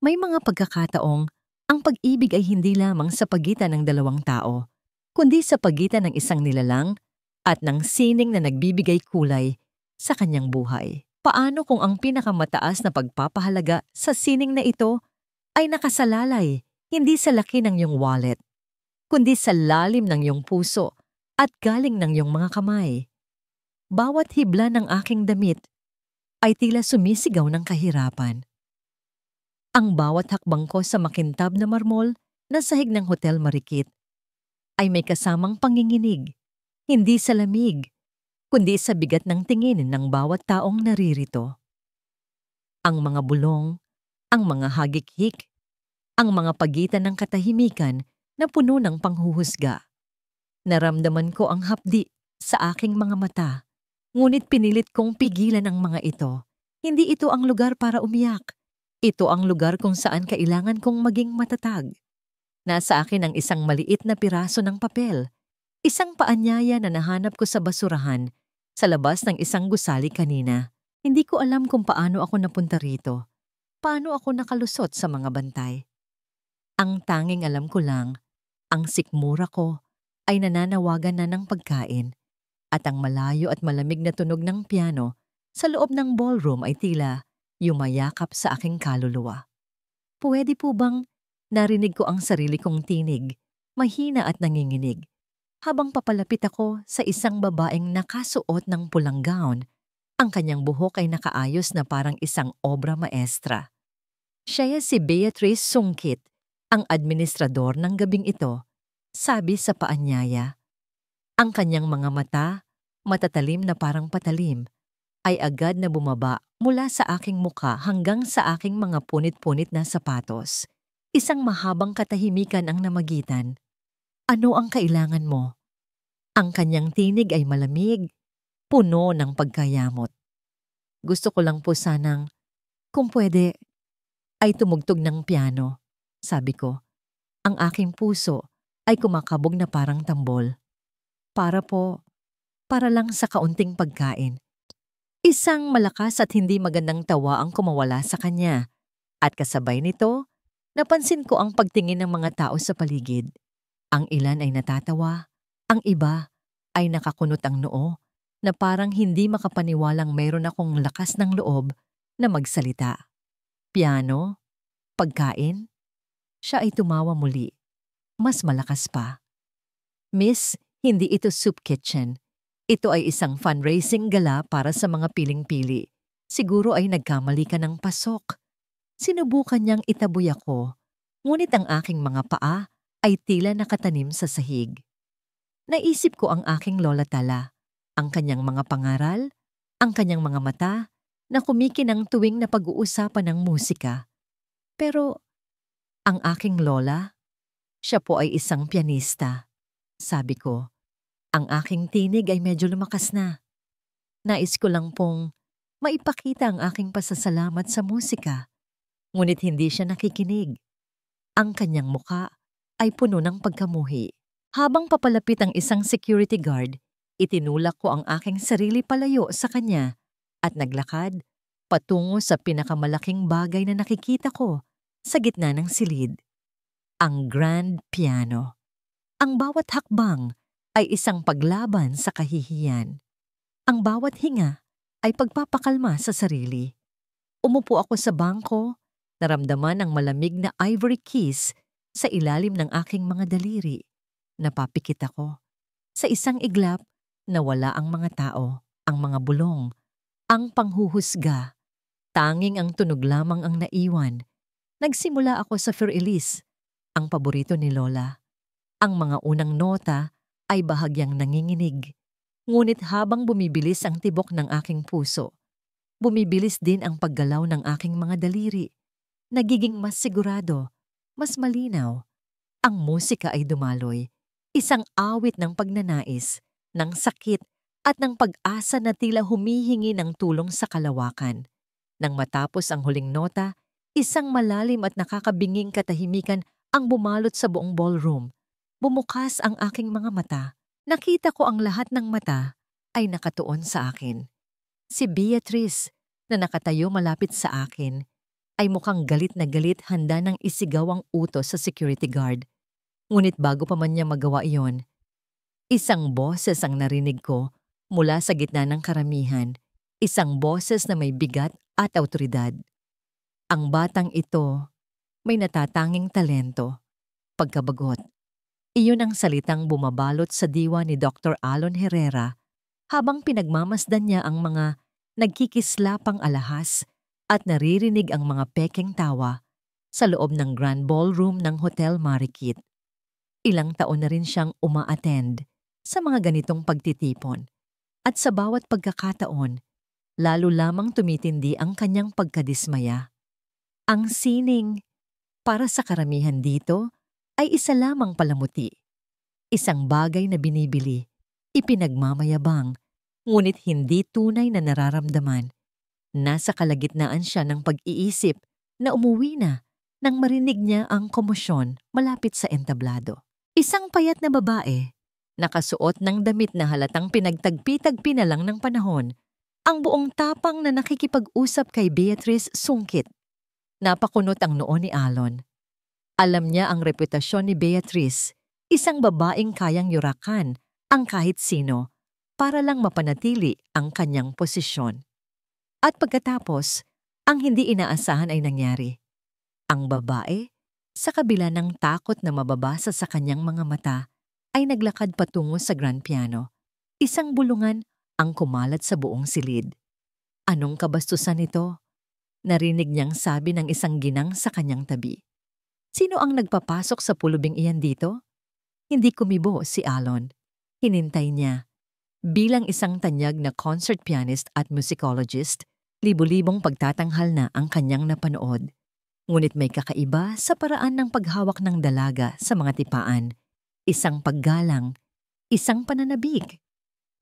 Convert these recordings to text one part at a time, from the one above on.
May mga pagkakataong ang pag-ibig ay hindi lamang sa pagitan ng dalawang tao, kundi sa pagitan ng isang nilalang at ng sining na nagbibigay kulay sa kanyang buhay. Paano kung ang pinakamataas na pagpapahalaga sa sining na ito ay nakasalalay hindi sa laki ng iyong wallet, kundi sa lalim ng iyong puso at galing ng iyong mga kamay? Bawat hibla ng aking damit ay tila sumisigaw ng kahirapan. Ang bawat hakbang ko sa makintab na marmol na sahig ng Hotel Marikit ay may kasamang panginginig, hindi sa lamig, kundi sa bigat ng tingin ng bawat taong naririto. Ang mga bulong, ang mga hagik-hik, ang mga pagitan ng katahimikan na puno ng panghuhusga. Naramdaman ko ang hapdi sa aking mga mata, ngunit pinilit kong pigilan ang mga ito. Hindi ito ang lugar para umiyak. Ito ang lugar kung saan kailangan kong maging matatag. Nasa akin ang isang maliit na piraso ng papel, isang paanyaya na nahanap ko sa basurahan sa labas ng isang gusali kanina. Hindi ko alam kung paano ako napunta rito, paano ako nakalusot sa mga bantay. Ang tanging alam ko lang, ang sikmura ko ay nananawagan na ng pagkain at ang malayo at malamig na tunog ng piano sa loob ng ballroom ay tila yumayakap sa aking kaluluwa. Pwede po bang narinig ko ang sarili kong tinig, mahina at nanginginig, habang papalapit ako sa isang babaeng nakasuot ng pulang gown. Ang kanyang buhok ay nakaayos na parang isang obra maestra. Siya si Beatrice Sungkit, ang administrador ng gabing ito, sabi sa paanyaya. Ang kanyang mga mata, matatalim na parang patalim, ay agad na bumaba mula sa aking mukha hanggang sa aking mga punit-punit na sapatos. Isang mahabang katahimikan ang namagitan. Ano ang kailangan mo? Ang kanyang tinig ay malamig, puno ng pagkayamot. Gusto ko lang po sanang, kung pwede, ay tumugtog ng piano, sabi ko. Ang aking puso ay kumakabog na parang tambol. Para lang sa kaunting pagkain. Isang malakas at hindi magandang tawa ang kumawala sa kanya. At kasabay nito, napansin ko ang pagtingin ng mga tao sa paligid. Ang ilan ay natatawa, ang iba ay nakakunot ang noo na parang hindi makapaniwalang mayroon akong lakas ng loob na magsalita. Piano? Pagkain? Siya ay tumawa muli. Mas malakas pa. Miss, hindi ito soup kitchen. Ito ay isang fundraising gala para sa mga piling-pili. Siguro ay nagkamali ka ng pasok. Sinubukan niyang itaboy ako, ngunit ang aking mga paa ay tila nakatanim sa sahig. Naisip ko ang aking lola Tala, ang kanyang mga pangaral, ang kanyang mga mata na kumikinang tuwing na pag-uusapan ng musika. Pero ang aking lola, siya po ay isang pianista. Sabi ko, ang aking tinig ay medyo lumakas na. Nais ko lang pong maipakita ang aking pasasalamat sa musika. Ngunit hindi siya nakikinig. Ang kanyang muka ay puno ng pagkamuhi. Habang papalapit ang isang security guard, itinulak ko ang aking sarili palayo sa kanya at naglakad patungo sa pinakamalaking bagay na nakikita ko sa gitna ng silid. Ang grand piano. Ang bawat hakbang ay isang paglaban sa kahihiyan. Ang bawat hinga ay pagpapakalma sa sarili. Umupo ako sa bangko, naramdaman ang malamig na ivory kiss sa ilalim ng aking mga daliri. Napapikit ako. Sa isang iglap, nawala ang mga tao, ang mga bulong, ang panghuhusga. Tanging ang tunog lamang ang naiwan. Nagsimula ako sa Für Elise, ang paborito ni Lola. Ang mga unang nota ay bahagyang nanginginig. Ngunit habang bumibilis ang tibok ng aking puso, bumibilis din ang paggalaw ng aking mga daliri. Nagiging mas sigurado, mas malinaw. Ang musika ay dumaloy. Isang awit ng pagnanais, ng sakit at ng pag-asa na tila humihingi ng tulong sa kalawakan. Nang matapos ang huling nota, isang malalim at nakakabinging katahimikan ang bumalot sa buong ballroom. Bumukas ang aking mga mata. Nakita ko ang lahat ng mata ay nakatuon sa akin. Si Beatrice na nakatayo malapit sa akin. ay mukhang galit na galit, handa ng isigaw ang utos sa security guard. Ngunit bago pa man niya magawa iyon, isang boses ang narinig ko mula sa gitna ng karamihan, isang boses na may bigat at awtoridad. Ang batang ito may natatanging talento, pagkabagot. Iyon ang salitang bumabalot sa diwa ni Dr. Alon Herrera habang pinagmamasdan niya ang mga nagkikislapang alahas at naririnig ang mga pekeng tawa sa loob ng Grand Ballroom ng Hotel Marikit. Ilang taon na rin siyang uma-attend sa mga ganitong pagtitipon at sa bawat pagkakataon, lalo lamang tumitindi ang kanyang pagkadismaya. Ang sining para sa karamihan dito ay isa lamang palamuti. Isang bagay na binibili, ipinagmamayabang, ngunit hindi tunay na nararamdaman. Nasa kalagitnaan siya ng pag-iisip na umuwi na nang marinig niya ang komosyon malapit sa entablado. Isang payat na babae, nakasuot ng damit na halatang pinagtagpi-tagpi na lang ng panahon, ang buong tapang na nakikipag-usap kay Beatrice sungkit. Napakunot ang noo ni Alon. Alam niya ang reputasyon ni Beatrice, isang babaeng kayang yurakan ang kahit sino para lang mapanatili ang kanyang posisyon. At pagkatapos, ang hindi inaasahan ay nangyari. Ang babae, sa kabila ng takot na mababasa sa kanyang mga mata, ay naglakad patungo sa grand piano. Isang bulungan ang kumalat sa buong silid. Anong kabastusan ito? Narinig niyang sabi ng isang ginang sa kanyang tabi. Sino ang nagpapasok sa pulubing iyan dito? Hindi kumibo si Alon. Hinintay niya. Bilang isang tanyag na concert pianist at musicologist, libu-libong pagtatanghal na ang kanyang napanood. Ngunit may kakaiba sa paraan ng paghawak ng dalaga sa mga tipaan. Isang paggalang, isang pananabik,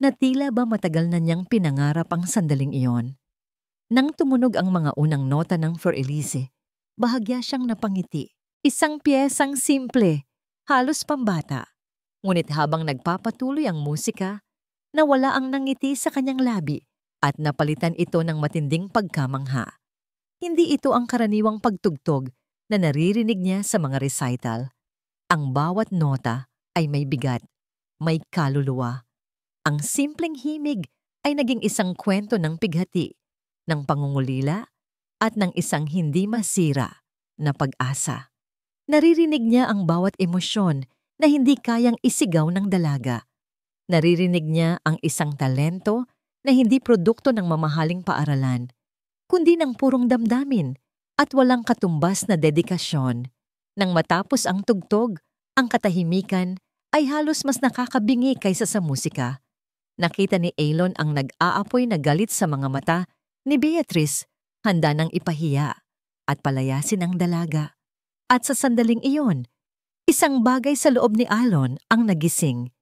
na tila ba matagal na niyang pinangarap ang sandaling iyon. Nang tumunog ang mga unang nota ng Flor Elise, bahagya siyang napangiti. Isang piyesang simple, halos pambata. Ngunit habang nagpapatuloy ang musika, nawala ang nangiti sa kanyang labi at napalitan ito ng matinding pagkamangha. Hindi ito ang karaniwang pagtugtog na naririnig niya sa mga recital. Ang bawat nota ay may bigat, may kaluluwa. Ang simpleng himig ay naging isang kwento ng pighati, ng pangungulila at ng isang hindi masira na pag-asa. Naririnig niya ang bawat emosyon na hindi kayang isigaw ng dalaga. Naririnig niya ang isang talento na hindi produkto ng mamahaling paaralan, kundi ng purong damdamin at walang katumbas na dedikasyon. Nang matapos ang tugtog, ang katahimikan ay halos mas nakakabingi kaysa sa musika. Nakita ni Alon ang nag-aapoy na galit sa mga mata ni Beatrice, handa nang ipahiya at palayasin ang dalaga. At sa sandaling iyon, isang bagay sa loob ni Alon ang nagising.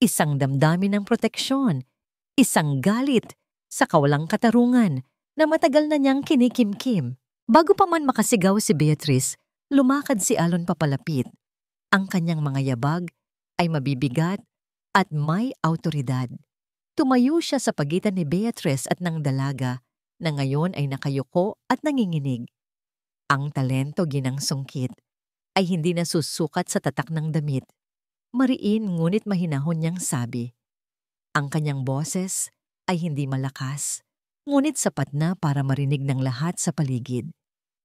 Isang damdamin ng proteksyon, isang galit sa kawalang katarungan na matagal na niyang kinikimkim. Bago pa man makasigaw si Beatrice, lumakad si Alon papalapit. Ang kanyang mga yabag ay mabibigat at may awtoridad. Tumayo siya sa pagitan ni Beatrice at ng dalaga na ngayon ay nakayuko at nanginginig. Ang talento ginang sungkit ay hindi nasusukat sa tatak ng damit. Mariin ngunit mahinahon niyang sabi. Ang kanyang boses ay hindi malakas, ngunit sapat na para marinig ng lahat sa paligid.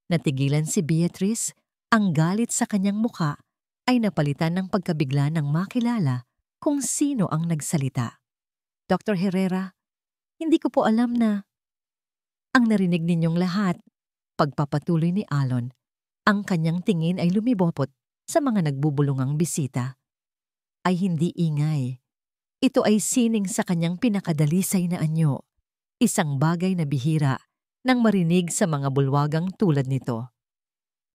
Natigilan si Beatrice, ang galit sa kanyang muka ay napalitan ng pagkabigla ng makilala kung sino ang nagsalita. Dr. Herrera, hindi ko po alam na... Ang narinig ninyong lahat. Pagpapatuloy ni Alon, ang kanyang tingin ay lumibopot sa mga nagbubulungang bisita. Ay hindi ingay. Ito ay sining sa kanyang pinakadalisay na anyo, isang bagay na bihira nang marinig sa mga bulwagang tulad nito.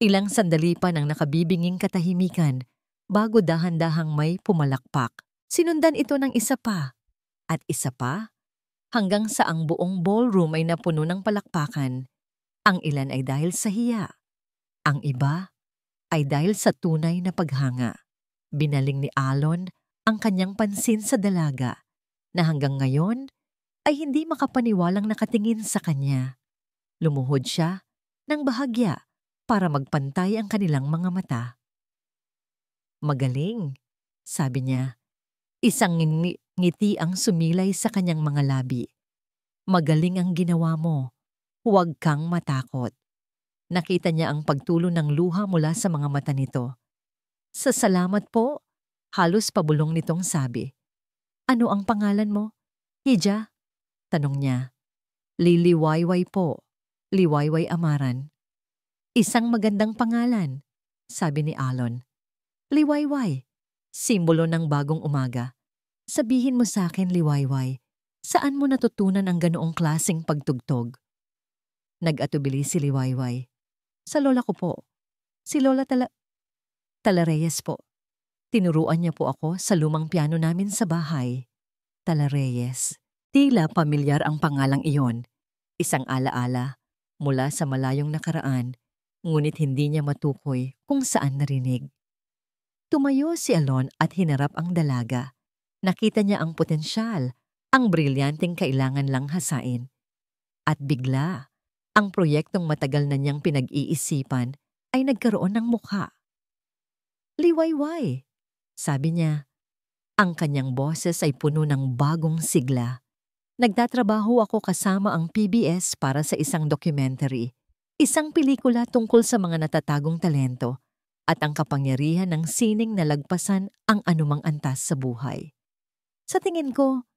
Ilang sandali pa nang nakabibinging katahimikan bago dahan-dahang may pumalakpak. Sinundan ito ng isa pa at isa pa hanggang sa ang buong ballroom ay napuno ng palakpakan. Ang ilan ay dahil sa hiya. Ang iba ay dahil sa tunay na paghanga. Binaling ni Alon ang kanyang pansin sa dalaga na hanggang ngayon ay hindi makapaniwalang nakatingin sa kanya. Lumuhod siya ng bahagya para magpantay ang kanilang mga mata. "Magaling," sabi niya. Isang ngiti ang sumilay sa kanyang mga labi. "Magaling ang ginawa mo. Huwag kang matakot." Nakita niya ang pagtulo ng luha mula sa mga mata nito. "Sa salamat po," halos pabulong nitong sabi. "Ano ang pangalan mo?" "Hija?" tanong niya. "Liliwayway po. Liwayway Amaran." "Isang magandang pangalan," sabi ni Alon. "Liwayway, simbolo ng bagong umaga. Sabihin mo sa akin, Liwayway, saan mo natutunan ang ganoong klaseng pagtugtog?" Nag-atubili si Liwayway. "Sa lola ko po. Si Lola Talareyes po. Tinuruan niya po ako sa lumang piano namin sa bahay." Talareyes. Tila pamilyar ang pangalang iyon. Isang alaala mula sa malayong nakaraan, ngunit hindi niya matukoy kung saan narinig. Tumayo si Alon at hinarap ang dalaga. Nakita niya ang potensyal, ang brilyanteng kailangan lang hasain. At bigla, ang proyektong matagal na niyang pinag-iisipan ay nagkaroon ng mukha. "Liwayway," sabi niya. Ang kanyang boses ay puno ng bagong sigla. "Nagtatrabaho ako kasama ang PBS para sa isang documentary, isang pelikula tungkol sa mga natatagong talento at ang kapangyarihan ng sining na lagpasan ang anumang antas sa buhay. Sa tingin ko,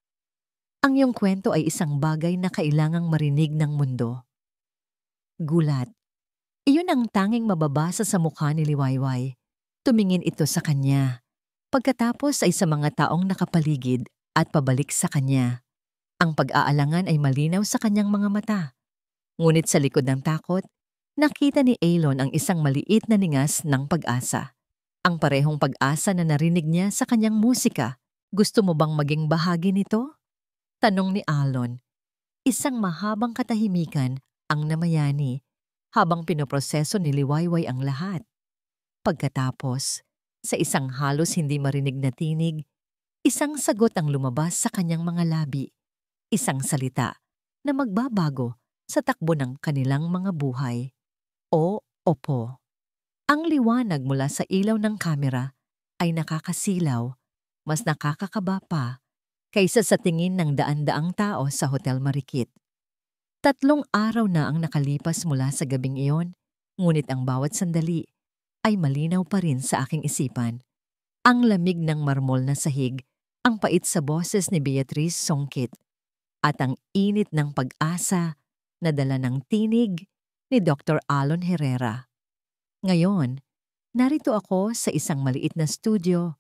ang iyong kwento ay isang bagay na kailangang marinig ng mundo." Gulat. Iyon ang tanging mababasa sa mukha ni Liwayway. Tumingin ito sa kanya. Pagkatapos ay sa mga taong nakapaligid at pabalik sa kanya. Ang pag-aalangan ay malinaw sa kanyang mga mata. Ngunit sa likod ng takot, nakita ni Alon ang isang maliit na ningas ng pag-asa. Ang parehong pag-asa na narinig niya sa kanyang musika. "Gusto mo bang maging bahagi nito?" tanong ni Alon. Isang mahabang katahimikan ang namayani habang pinoproseso ni Liwayway ang lahat. Pagkatapos, sa isang halos hindi marinig na tinig, isang sagot ang lumabas sa kanyang mga labi. Isang salita na magbabago sa takbo ng kanilang mga buhay. "O, opo." Ang liwanag mula sa ilaw ng kamera ay nakakasilaw, mas nakakakaba pa kaysa sa tingin ng daan-daang tao sa Hotel Marikit. 3 araw na ang nakalipas mula sa gabing iyon, ngunit ang bawat sandali ay malinaw pa rin sa aking isipan. Ang lamig ng marmol na sahig, ang pait sa boses ni Beatrice Songkit, at ang init ng pag-asa na dala ng tinig ni Dr. Alon Herrera. Ngayon, narito ako sa isang maliit na studio.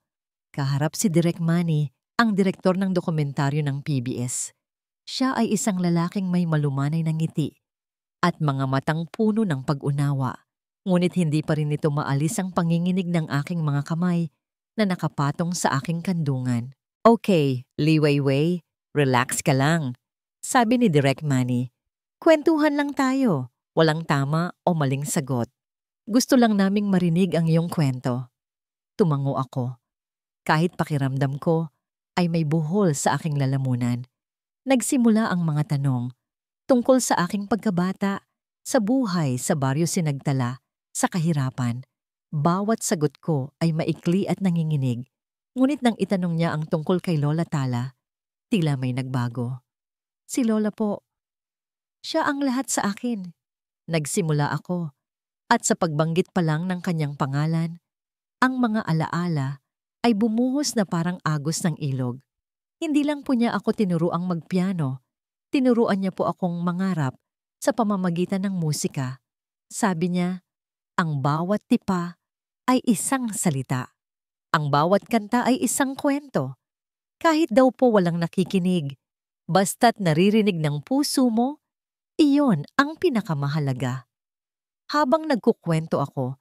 Kaharap si Direk Manny, ang direktor ng dokumentaryo ng PBS. Siya ay isang lalaking may malumanay na ngiti at mga matang puno ng pag-unawa. Ngunit hindi pa rin ito maalis ang panginginig ng aking mga kamay na nakapatong sa aking kandungan. "Okay, Liwayway, relax ka lang," sabi ni Direk Manny. "Kwentuhan lang tayo, walang tama o maling sagot. Gusto lang naming marinig ang iyong kwento." Tumango ako. Kahit pakiramdam ko ay may buhol sa aking lalamunan. Nagsimula ang mga tanong tungkol sa aking pagkabata, sa buhay sa baryo Sinagtala, sa kahirapan. Bawat sagot ko ay maikli at nanginginig. Ngunit nang itanong niya ang tungkol kay Lola Tala, tila may nagbago. "Si Lola po. Siya ang lahat sa akin." Nagsimula ako, at sa pagbanggit pa lang ng kanyang pangalan, ang mga alaala ay bumuhos na parang agos ng ilog. Hindi lang po niya ako tinuruang magpiano, tinuruan niya po akong mangarap sa pamamagitan ng musika. Sabi niya, ang bawat tipa ay isang salita. Ang bawat kanta ay isang kwento. Kahit daw po walang nakikinig, basta't naririnig ng puso mo, iyon ang pinakamahalaga. Habang nagkukwento ako,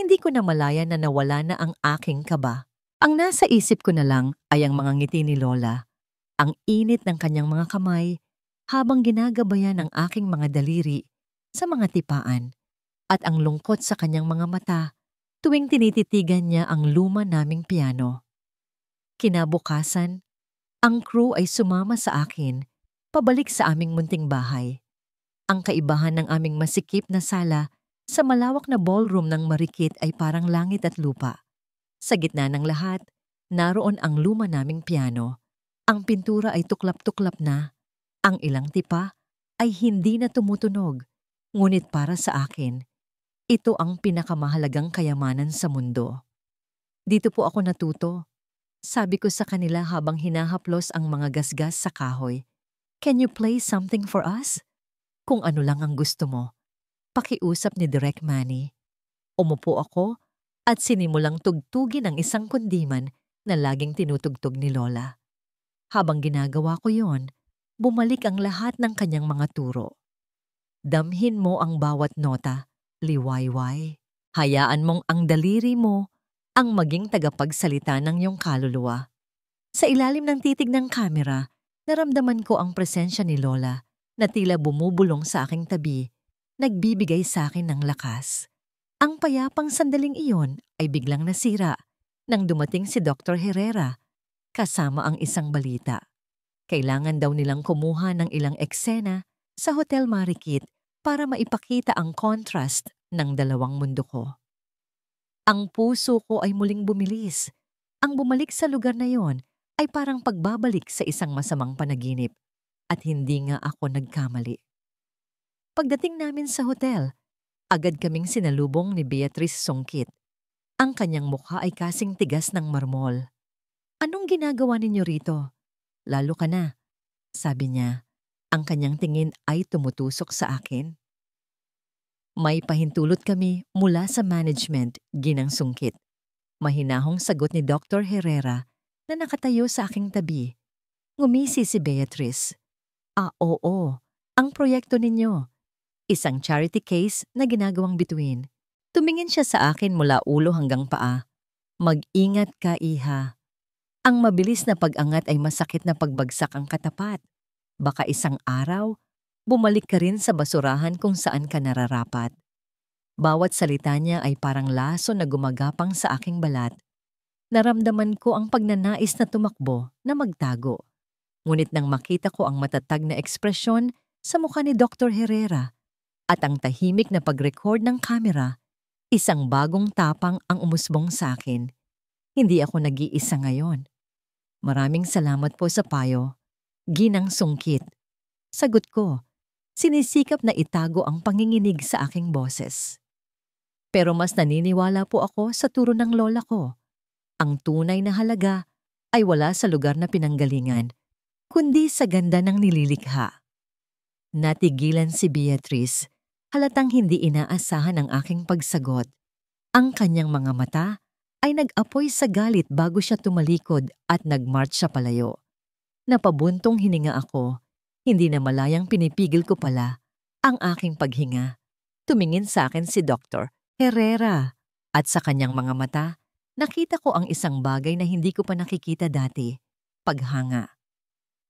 hindi ko na malaya na nawala na ang aking kaba. Ang nasa isip ko na lang ay ang mga ngiti ni Lola, ang init ng kanyang mga kamay habang ginagabayan ang aking mga daliri sa mga tipaan, at ang lungkot sa kanyang mga mata tuwing tinititigan niya ang luma naming piano. Kinabukasan, ang crew ay sumama sa akin pabalik sa aming munting bahay. Ang kaibahan ng aming masikip na sala sa malawak na ballroom ng marikit ay parang langit at lupa. Sa gitna ng lahat, naroon ang luma naming piano. Ang pintura ay tuklap-tuklap na. Ang ilang tipa ay hindi na tumutunog. Ngunit para sa akin, ito ang pinakamahalagang kayamanan sa mundo. Dito po ako natuto. Sabi ko sa kanila habang hinahaplos ang mga gasgas sa kahoy. Can you play something for us? Kung ano lang ang gusto mo. Pakiusap ni Direk Manny. Umupo ako at sinimulang tugtugin ang isang kundiman na laging tinutugtog ni Lola. Habang ginagawa ko yon, bumalik ang lahat ng kanyang mga turo. Damhin mo ang bawat nota, liwayway. Hayaan mong ang daliri mo ang maging tagapagsalita ng iyong kaluluwa. Sa ilalim ng titig ng kamera, naramdaman ko ang presensya ni Lola na tila bumubulong sa aking tabi, nagbibigay sa akin ng lakas. Ang payapang sandaling iyon ay biglang nasira nang dumating si Dr. Herrera kasama ang isang balita. Kailangan daw nilang kumuha ng ilang eksena sa Hotel Marikit para maipakita ang contrast ng dalawang mundo ko. Ang puso ko ay muling bumilis. Ang bumalik sa lugar na yon ay parang pagbabalik sa isang masamang panaginip at hindi nga ako nagkamali. Pagdating namin sa hotel, agad kaming sinalubong ni Beatrice Songkit. Ang kanyang mukha ay kasing tigas ng marmol. Anong ginagawa ninyo rito? Lalo ka na, sabi niya. Ang kanyang tingin ay tumutusok sa akin. May pahintulot kami mula sa management, Ginang Sungkit. Mahinahong sagot ni Dr. Herrera na nakatayo sa aking tabi. Ngumisi si Beatrice. Oo, ang proyekto ninyo. Isang charity case na ginagawang bituin. Tumingin siya sa akin mula ulo hanggang paa. Mag-ingat ka, iha. Ang mabilis na pag-angat ay masakit na pagbagsak ang katapat. Baka isang araw, bumalik ka rin sa basurahan kung saan ka nararapat. Bawat salita niya ay parang laso na gumagapang sa aking balat. Naramdaman ko ang pagnanais na tumakbo, na magtago. Ngunit nang makita ko ang matatag na ekspresyon sa mukha ni Dr. Herrera at ang tahimik na pag-record ng kamera, isang bagong tapang ang umusbong sa akin. Hindi ako nag-iisa ngayon. Maraming salamat po sa payo, Ginang Sungkit. Sagot ko, sinisikap na itago ang panginginig sa aking boses. Pero mas naniniwala po ako sa turo ng lola ko. Ang tunay na halaga ay wala sa lugar na pinanggalingan, kundi sa ganda ng nililikha. Natigilan si Beatrice, halatang hindi inaasahan ang aking pagsagot. Ang kanyang mga mata ay nag-apoy sa galit bago siya tumalikod at nag-march siya palayo. Napabuntong hininga ako, hindi na malayang pinipigil ko pala ang aking paghinga. Tumingin sa akin si Dr. Herrera at sa kanyang mga mata, nakita ko ang isang bagay na hindi ko pa nakikita dati, paghanga.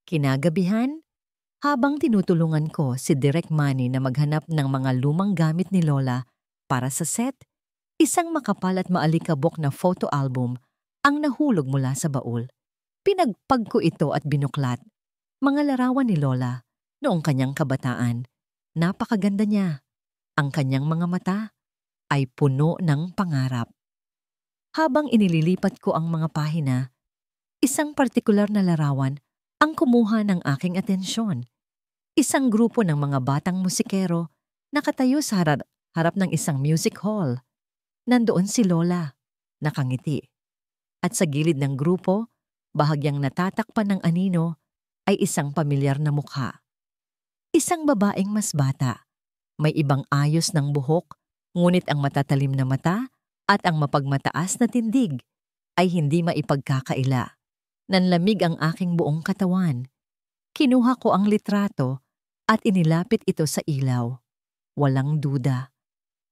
Kinagabihan, habang tinutulungan ko si Direk Manny na maghanap ng mga lumang gamit ni Lola para sa set, isang makapal at maalikabok na photo album ang nahulog mula sa baul. Pinagpag ko ito at binuklat. Mga larawan ni Lola noong kanyang kabataan. Napakaganda niya. Ang kanyang mga mata ay puno ng pangarap. Habang inililipat ko ang mga pahina, isang partikular na larawan ang kumuha ng aking atensyon. Isang grupo ng mga batang musikero nakatayo sa harap ng isang music hall. Nandoon si Lola, nakangiti. At sa gilid ng grupo, bahagyang natatakpan ng anino, ay isang pamilyar na mukha. Isang babaeng mas bata, may ibang ayos ng buhok, ngunit ang matatalim na mata at ang mapagmataas na tindig ay hindi maipagkakaila. Nanlamig ang aking buong katawan. Kinuha ko ang litrato at inilapit ito sa ilaw. Walang duda.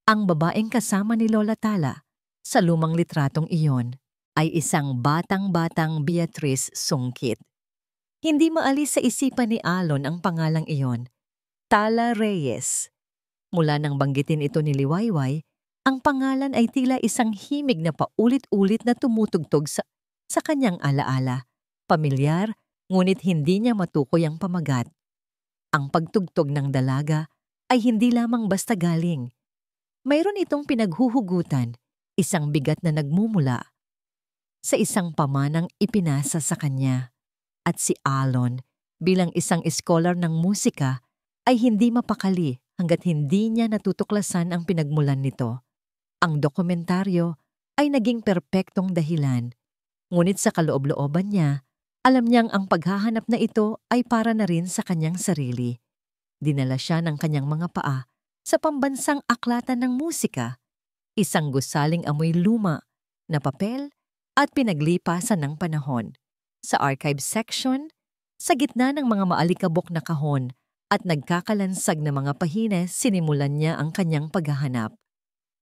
Ang babaeng kasama ni Lola Tala sa lumang litratong iyon ay isang batang-batang Beatrice Sungkit. Hindi maalis sa isipan ni Alon ang pangalang iyon, Tala Reyes. Mula nang banggitin ito ni Liwayway, ang pangalan ay tila isang himig na paulit-ulit na tumutugtog sa kanyang alaala. Pamilyar, ngunit hindi niya matukoy ang pamagat. Ang pagtugtog ng dalaga ay hindi lamang basta galing. Mayroon itong pinaghuhugutan, isang bigat na nagmumula sa isang pamanang ipinasa sa kanya. At si Alon, bilang isang scholar ng musika, ay hindi mapakali hanggat hindi niya natutuklasan ang pinagmulan nito. Ang dokumentaryo ay naging perpektong dahilan, ngunit sa kaloob-looban niya, alam niyang ang paghahanap na ito ay para na rin sa kanyang sarili. Dinala siya ng kanyang mga paa sa pambansang aklatan ng musika, isang gusaling amoy luma na papel at pinaglipasan ng panahon. Sa archive section, sa gitna ng mga maalikabok na kahon at nagkakalansag na mga pahina, sinimulan niya ang kanyang paghahanap.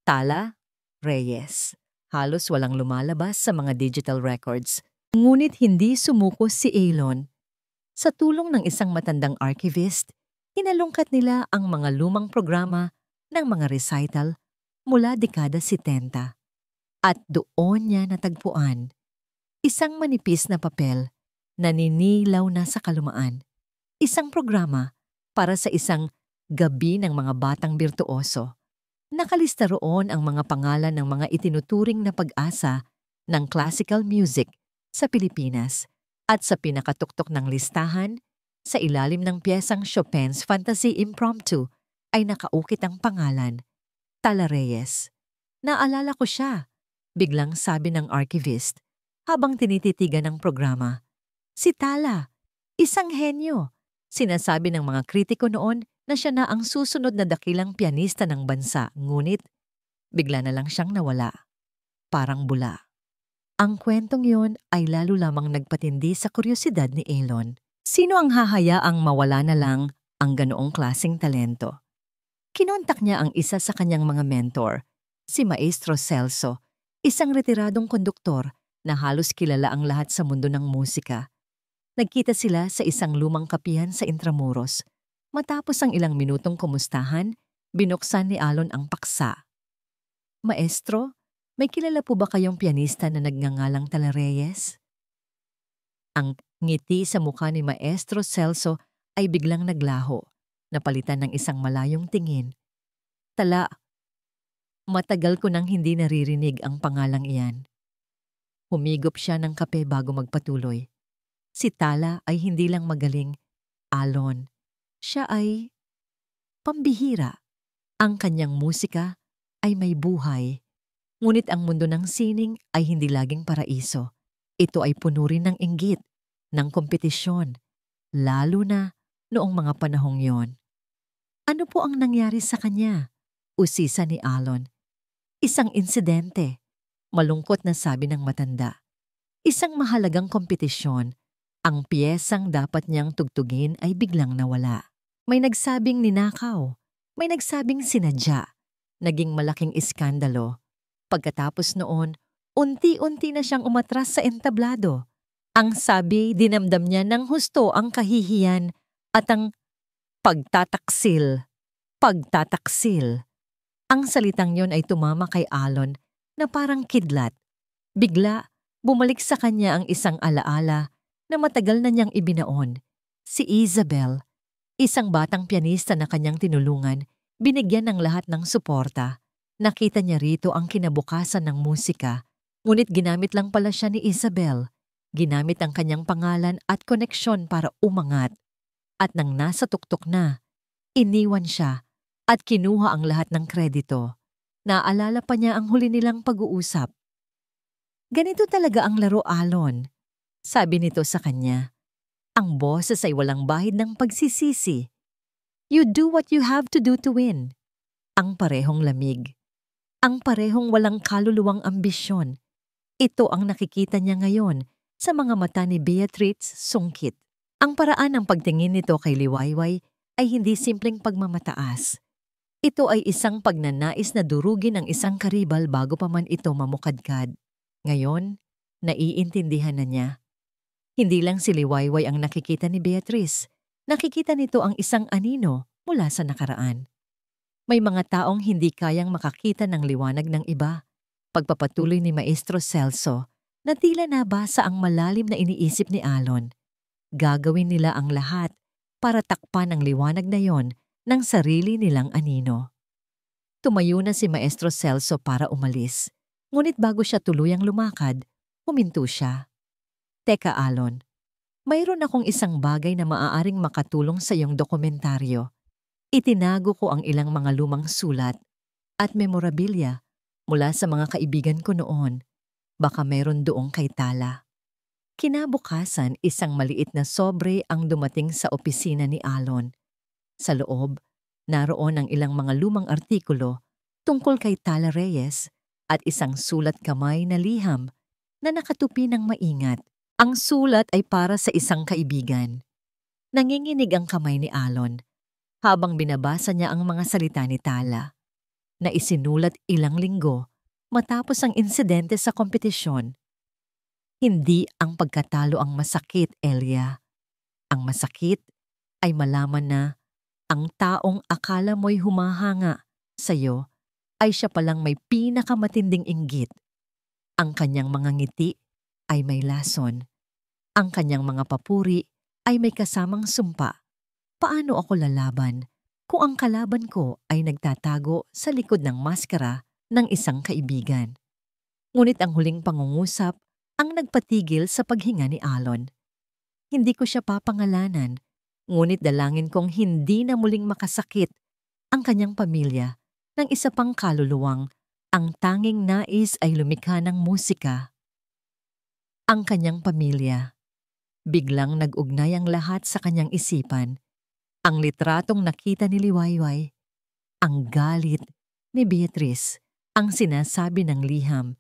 Tala, Reyes. Halos walang lumalabas sa mga digital records. Ngunit hindi sumuko si Alon. Sa tulong ng isang matandang archivist, hinalungkat nila ang mga lumang programa ng mga recital mula dekada 70. At doon niya natagpuan isang manipis na papel na ninilaw na sa kalumaan. Isang programa para sa isang gabi ng mga batang birtuoso. Nakalista roon ang mga pangalan ng mga itinuturing na pag-asa ng classical music sa Pilipinas at sa pinakatuktok ng listahan, sa ilalim ng piyesang Chopin's Fantasy Impromptu ay nakaukit ang pangalan, Tala Reyes. Naalala ko siya, biglang sabi ng archivist habang tinititigan ng programa. Si Tala, isang henyo. Sinasabi ng mga kritiko noon na siya na ang susunod na dakilang pianista ng bansa, ngunit bigla na lang siyang nawala. Parang bula. Ang kwentong yon ay lalo lamang nagpatindi sa kuryosidad ni Alon. Sino ang hahayaang mawala na lang ang ganoong klaseng talento? Kinontak niya ang isa sa kanyang mga mentor, si Maestro Celso, isang retiradong konduktor na halos kilala ang lahat sa mundo ng musika. Nagkita sila sa isang lumang kapihan sa Intramuros. Matapos ang ilang minutong kumustahan, binuksan ni Alon ang paksa. Maestro, may kilala po ba kayong pianista na nagngangalang Tala Reyes? Ang ngiti sa mukha ni Maestro Celso ay biglang naglaho, napalitan ng isang malayong tingin. Tala, matagal ko nang hindi naririnig ang pangalang iyan. Humigop siya ng kape bago magpatuloy. Si Tala ay hindi lang magaling, Alon. Siya ay pambihira. Ang kanyang musika ay may buhay. Ngunit ang mundo ng sining ay hindi laging paraiso. Ito ay puno rin ng inggit, ng kompetisyon, lalo na noong mga panahong yon. Ano po ang nangyari sa kanya? Usisa ni Alon. Isang insidente, malungkot na sabi ng matanda. Isang mahalagang kompetisyon, ang piyesang dapat niyang tugtugin ay biglang nawala. May nagsabing ninakaw, may nagsabing sinadya, naging malaking iskandalo. Pagkatapos noon, unti-unti na siyang umatras sa entablado. Ang sabi, dinamdam niya ng husto ang kahihiyan at ang pagtataksil. Pagtataksil. Ang salitang yon ay tumama kay Alon na parang kidlat. Bigla, bumalik sa kanya ang isang alaala na matagal na niyang ibinaon. Si Isabel, isang batang pianista na kanyang tinulungan, binigyan ng lahat ng suporta. Nakita niya rito ang kinabukasan ng musika, ngunit ginamit lang pala siya ni Isabel. Ginamit ang kanyang pangalan at koneksyon para umangat. At nang nasa tuktok na, iniwan siya at kinuha ang lahat ng kredito. Naalala pa niya ang huli nilang pag-uusap. Ganito talaga ang laro, Alon. Sabi nito sa kanya. Ang boses ay walang bahid ng pagsisisi. You do what you have to do to win. Ang parehong lamig. Ang parehong walang kaluluwang ambisyon. Ito ang nakikita niya ngayon sa mga mata ni Beatriz Sungkit. Ang paraan ng pagtingin nito kay Liwayway ay hindi simpleng pagmamataas. Ito ay isang pagnanais na durugin ang isang karibal bago pa man ito mamukadkad. Ngayon, naiintindihan na niya. Hindi lang si Liwayway ang nakikita ni Beatriz. Nakikita nito ang isang anino mula sa nakaraan. May mga taong hindi kayang makakita ng liwanag ng iba. Pagpapatuloy ni Maestro Celso, na tila nabasa ang malalim na iniisip ni Alon. Gagawin nila ang lahat para takpan ang liwanag na yon ng sarili nilang anino. Tumayo na si Maestro Celso para umalis, ngunit bago siya tuluyang lumakad, huminto siya. Teka Alon, mayroon akong isang bagay na maaaring makatulong sa iyong dokumentaryo. Itinago ko ang ilang mga lumang sulat at memorabilia mula sa mga kaibigan ko noon. Baka meron doong kay Tala. Kinabukasan, isang maliit na sobre ang dumating sa opisina ni Alon. Sa loob, naroon ang ilang mga lumang artikulo tungkol kay Tala Reyes at isang sulat kamay na liham na nakatupi ng maingat. Ang sulat ay para sa isang kaibigan. Nanginginig ang kamay ni Alon habang binabasa niya ang mga salita ni Tala na isinulat ilang linggo matapos ang insidente sa kompetisyon. Hindi ang pagkatalo ang masakit, Elia. Ang masakit ay malaman na ang taong akala mo'y humahanga sa'yo ay siya palang may pinakamatinding inggit. Ang kanyang mga ngiti ay may lason. Ang kanyang mga papuri ay may kasamang sumpa. Paano ako lalaban kung ang kalaban ko ay nagtatago sa likod ng maskara ng isang kaibigan? Ngunit ang huling pangungusap ang nagpatigil sa paghinga ni Alon. Hindi ko siya papangalanan, ngunit dalangin kong hindi na muling makasakit ang kanyang pamilya ng isa pang kaluluwang ang tanging nais ay lumikha ng musika. Ang kanyang pamilya. Biglang nag-ugnay ang lahat sa kanyang isipan. Ang litratong nakita ni Liwayway, ang galit ni Beatrice, ang sinasabi ng liham.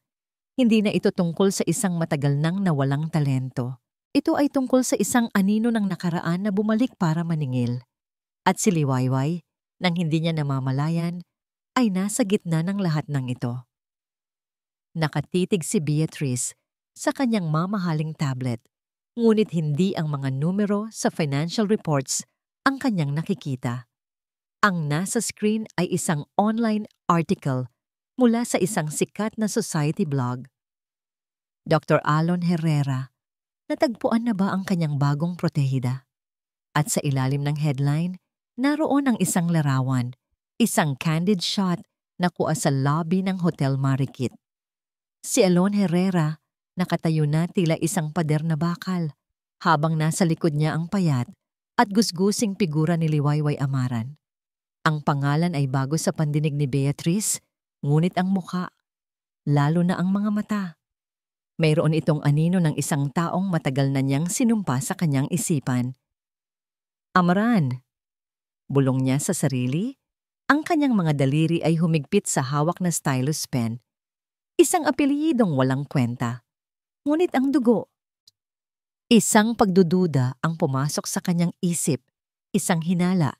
Hindi na ito tungkol sa isang matagal nang nawalang talento. Ito ay tungkol sa isang anino ng nakaraan na bumalik para maningil. At si Liwayway, nang hindi niya namamalayan, ay nasa gitna ng lahat ng ito. Nakatitig si Beatrice sa kanyang mamahaling tablet, ngunit hindi ang mga numero sa financial reports ang kanyang nakikita. Ang nasa screen ay isang online article mula sa isang sikat na society blog. Dr. Alon Herrera, natagpuan na ba ang kanyang bagong protehida? At sa ilalim ng headline, naroon ang isang larawan, isang candid shot na kuha sa lobby ng Hotel Marikit. Si Alon Herrera, nakatayo na tila isang pader na bakal, habang nasa likod niya ang payat at gusgusing figura ni Liwayway Amaran. Ang pangalan ay bago sa pandinig ni Beatrice, ngunit ang mukha, lalo na ang mga mata. Mayroon itong anino ng isang taong matagal na niyang sinumpa sa kanyang isipan. Amaran, bulong niya sa sarili. Ang kanyang mga daliri ay humigpit sa hawak na stylus pen. Isang apelyidong walang kwenta. Ngunit ang dugo. Isang pagdududa ang pumasok sa kanyang isip, isang hinala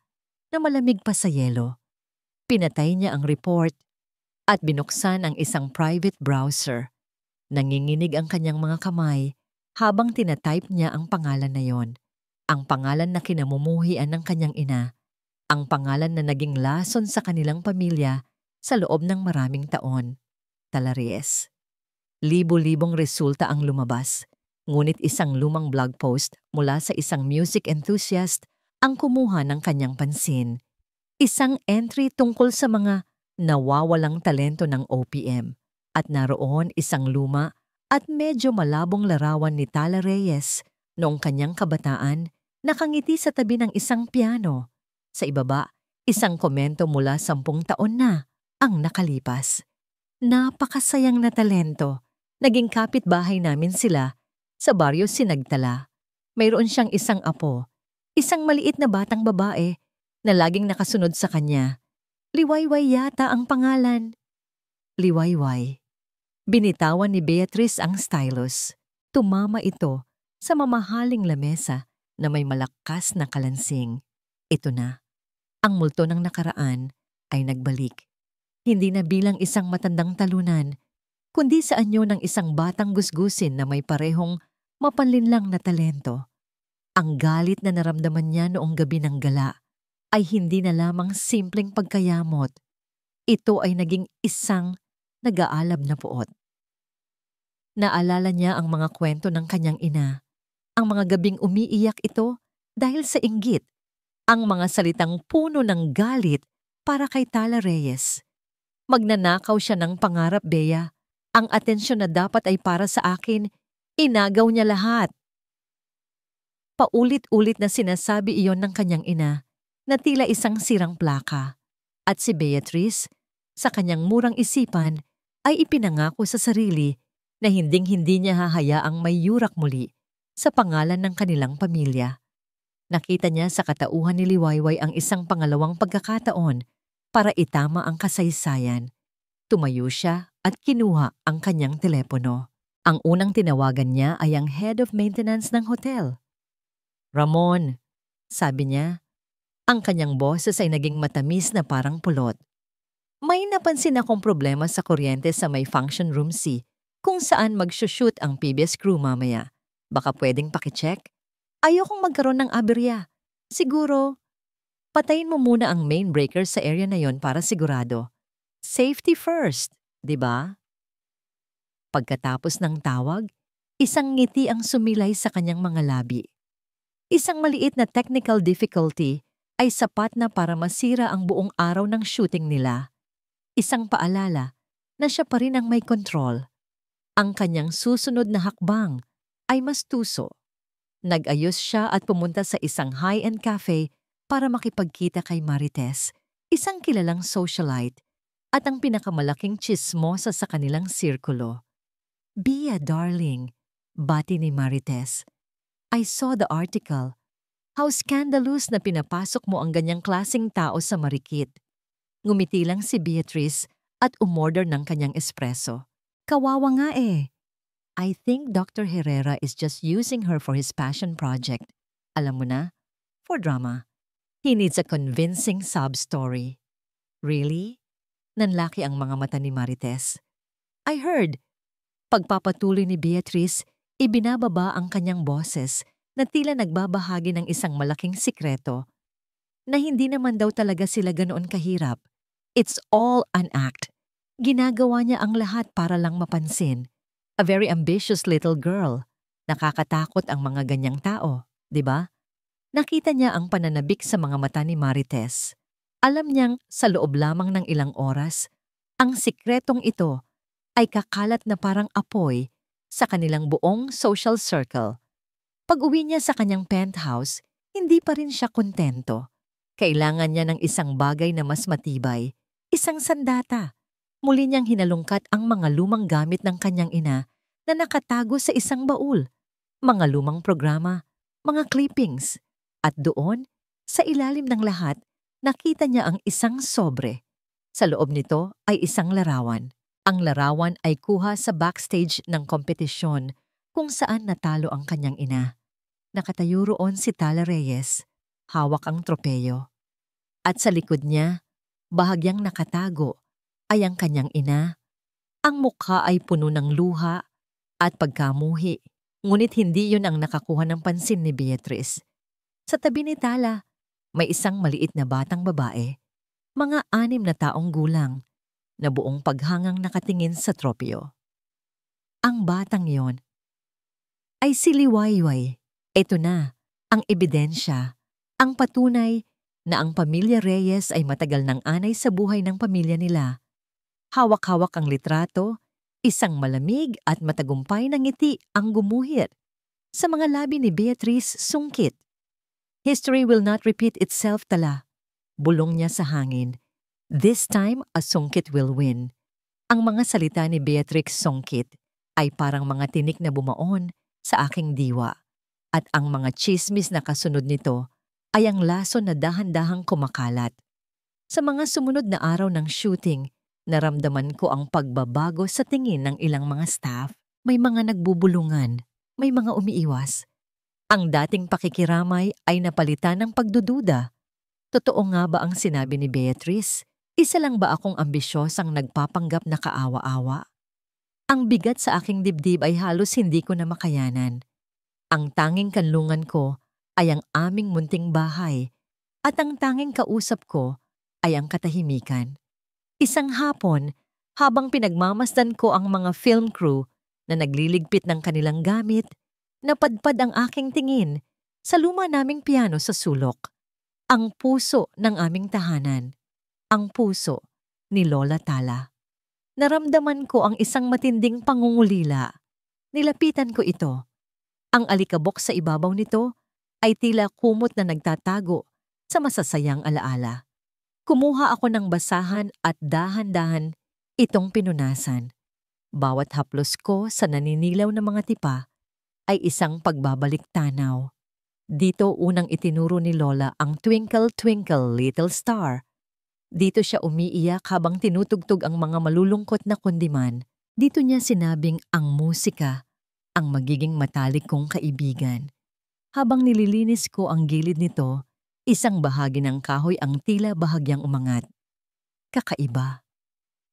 na malamig pa sa yelo. Pinatay niya ang report at binuksan ang isang private browser. Nanginginig ang kanyang mga kamay habang tinatype niya ang pangalan na yon. Ang pangalan na kinamumuhian ng kanyang ina. Ang pangalan na naging lason sa kanilang pamilya sa loob ng maraming taon. Tala Reyes. Libo-libong resulta ang lumabas. Ngunit isang lumang blog post mula sa isang music enthusiast ang kumuha ng kanyang pansin. Isang entry tungkol sa mga nawawalang talento ng OPM at naroon isang luma at medyo malabong larawan ni Tala Reyes noong kanyang kabataan nakangiti sa tabi ng isang piano. Sa ibaba, isang komento mula 10 taon na ang nakalipas. Napakasayang na talento. Naging kapitbahay namin sila sa baryo Sinagtala. Mayroon siyang isang apo, isang maliit na batang babae na laging nakasunod sa kanya. Liwayway yata ang pangalan. Liwayway. Binitawan ni Beatrice ang stylus. Tumama ito sa mamahaling lamesa na may malakas na kalansing. Ito na. Ang multo ng nakaraan ay nagbalik. Hindi na bilang isang matandang talunan, kundi sa anyo ng isang batang gusgusin na may parehong mapanlinlang na talento. Ang galit na naramdaman niya noong gabi ng gala ay hindi na lamang simpleng pagkayamot. Ito ay naging isang nag-aalab na puot. Naalala niya ang mga kwento ng kanyang ina. Ang mga gabing umiiyak ito dahil sa inggit. Ang mga salitang puno ng galit para kay Tala Reyes. Magnanakaw siya ng pangarap, Bea. Ang atensyon na dapat ay para sa akin, inagaw niya lahat. Paulit-ulit na sinasabi iyon ng kanyang ina na tila isang sirang plaka. At si Beatrice, sa kanyang murang isipan, ay ipinangako sa sarili na hinding-hindi niya hahayaang may yurak muli sa pangalan ng kanilang pamilya. Nakita niya sa katauhan ni Liwayway ang isang pangalawang pagkakataon para itama ang kasaysayan. Tumayo siya at kinuha ang kanyang telepono. Ang unang tinawagan niya ay ang head of maintenance ng hotel. Ramon, sabi niya. Ang kanyang boses ay naging matamis na parang pulot. May napansin akong problema sa kuryente sa may function room C kung saan mag-shoot ang PBS crew mamaya. Baka pwedeng pakicheck? Ayokong magkaroon ng aberya. Siguro, patayin mo muna ang main breaker sa area na yon para sigurado. Safety first, di ba? Pagkatapos ng tawag, isang ngiti ang sumilay sa kanyang mga labi. Isang maliit na technical difficulty ay sapat na para masira ang buong araw ng shooting nila. Isang paalala na siya pa rin ang may control. Ang kanyang susunod na hakbang ay mas tuso. Nag-ayos siya at pumunta sa isang high-end cafe para makipagkita kay Marites, isang kilalang socialite at ang pinakamalaking tsismosa sa kanilang sirkulo. Bea, darling, bati ni Marites. I saw the article. How scandalous na pinapasok mo ang ganyang klaseng tao sa marikit. Ngumiti lang si Beatrice at umorder ng kanyang espresso. Kawawa nga eh. I think Dr. Herrera is just using her for his passion project. Alam mo na, for drama. He needs a convincing sob story. Really? Nanlaki ang mga mata ni Marites. I heard. Pagpapatuloy ni Beatrice, ibinababa ang kanyang boses na tila nagbabahagi ng isang malaking sikreto na hindi naman daw talaga sila ganoon kahirap. It's all an act. Ginagawa niya ang lahat para lang mapansin. A very ambitious little girl. Nakakatakot ang mga ganyang tao, di ba? Nakita niya ang pananabik sa mga mata ni Marites. Alam niyang sa loob lamang ng ilang oras, ang sikretong ito ay kakalat na parang apoy sa kanilang buong social circle. Pag-uwi niya sa kanyang penthouse, hindi pa rin siya kontento. Kailangan niya ng isang bagay na mas matibay, isang sandata. Muli niyang hinalungkat ang mga lumang gamit ng kanyang ina na nakatago sa isang baul, mga lumang programa, mga clippings. At doon, sa ilalim ng lahat, nakita niya ang isang sobre. Sa loob nito ay isang larawan. Ang larawan ay kuha sa backstage ng kompetisyon kung saan natalo ang kanyang ina. Nakatayo roon si Tala Reyes, hawak ang tropeyo. At sa likod niya, bahagyang nakatago, ay ang kanyang ina. Ang mukha ay puno ng luha at pagkamuhi, ngunit hindi yun ang nakakuha ng pansin ni Beatrice. Sa tabi ni Tala, may isang maliit na batang babae, mga 6 na taong gulang, na buong paghangang nakatingin sa tropeo. Ang batang yon ay si Liwayway. Ito na, ang ebidensya, ang patunay na ang pamilya Reyes ay matagal ng anay sa buhay ng pamilya nila. Hawak-hawak ang litrato, isang malamig at matagumpay na ngiti ang gumuhit. Sa mga labi ni Beatrice, sungkit. History will not repeat itself, Tala. Bulong niya sa hangin. This time, a sungkit will win. Ang mga salita ni Beatrix Sungkit ay parang mga tinik na bumaon sa aking diwa. At ang mga chismis na kasunod nito ay ang laso na dahan-dahang kumakalat. Sa mga sumunod na araw ng shooting, naramdaman ko ang pagbabago sa tingin ng ilang mga staff. May mga nagbubulungan, may mga umiiwas. Ang dating pakikiramay ay napalitan ng pagdududa. Totoo nga ba ang sinabi ni Beatrice? Isa lang ba akong ambisyosang nagpapanggap na kaawa-awa? Ang bigat sa aking dibdib ay halos hindi ko na makayanan. Ang tanging kanlungan ko ay ang aming munting bahay at ang tanging kausap ko ay ang katahimikan. Isang hapon, habang pinagmamasdan ko ang mga film crew na nagliligpit ng kanilang gamit, napadpad ang aking tingin sa luma naming piano sa sulok. Ang puso ng aming tahanan, ang puso ni Lola Tala. Naramdaman ko ang isang matinding pangungulila. Nilapitan ko ito. Ang alikabok sa ibabaw nito ay tila kumot na nagtatago sa masasayang alaala. Kumuha ako ng basahan at dahan-dahan itong pinunasan. Bawat haplos ko sa naninilaw na mga tipa ay isang pagbabalik tanaw. Dito unang itinuro ni Lola ang Twinkle Twinkle Little Star. Dito siya umiiyak habang tinutugtog ang mga malulungkot na kundiman. Dito niya sinabing ang musika ang magiging matalik kong kaibigan. Habang nililinis ko ang gilid nito, isang bahagi ng kahoy ang tila bahagyang umangat. Kakaiba.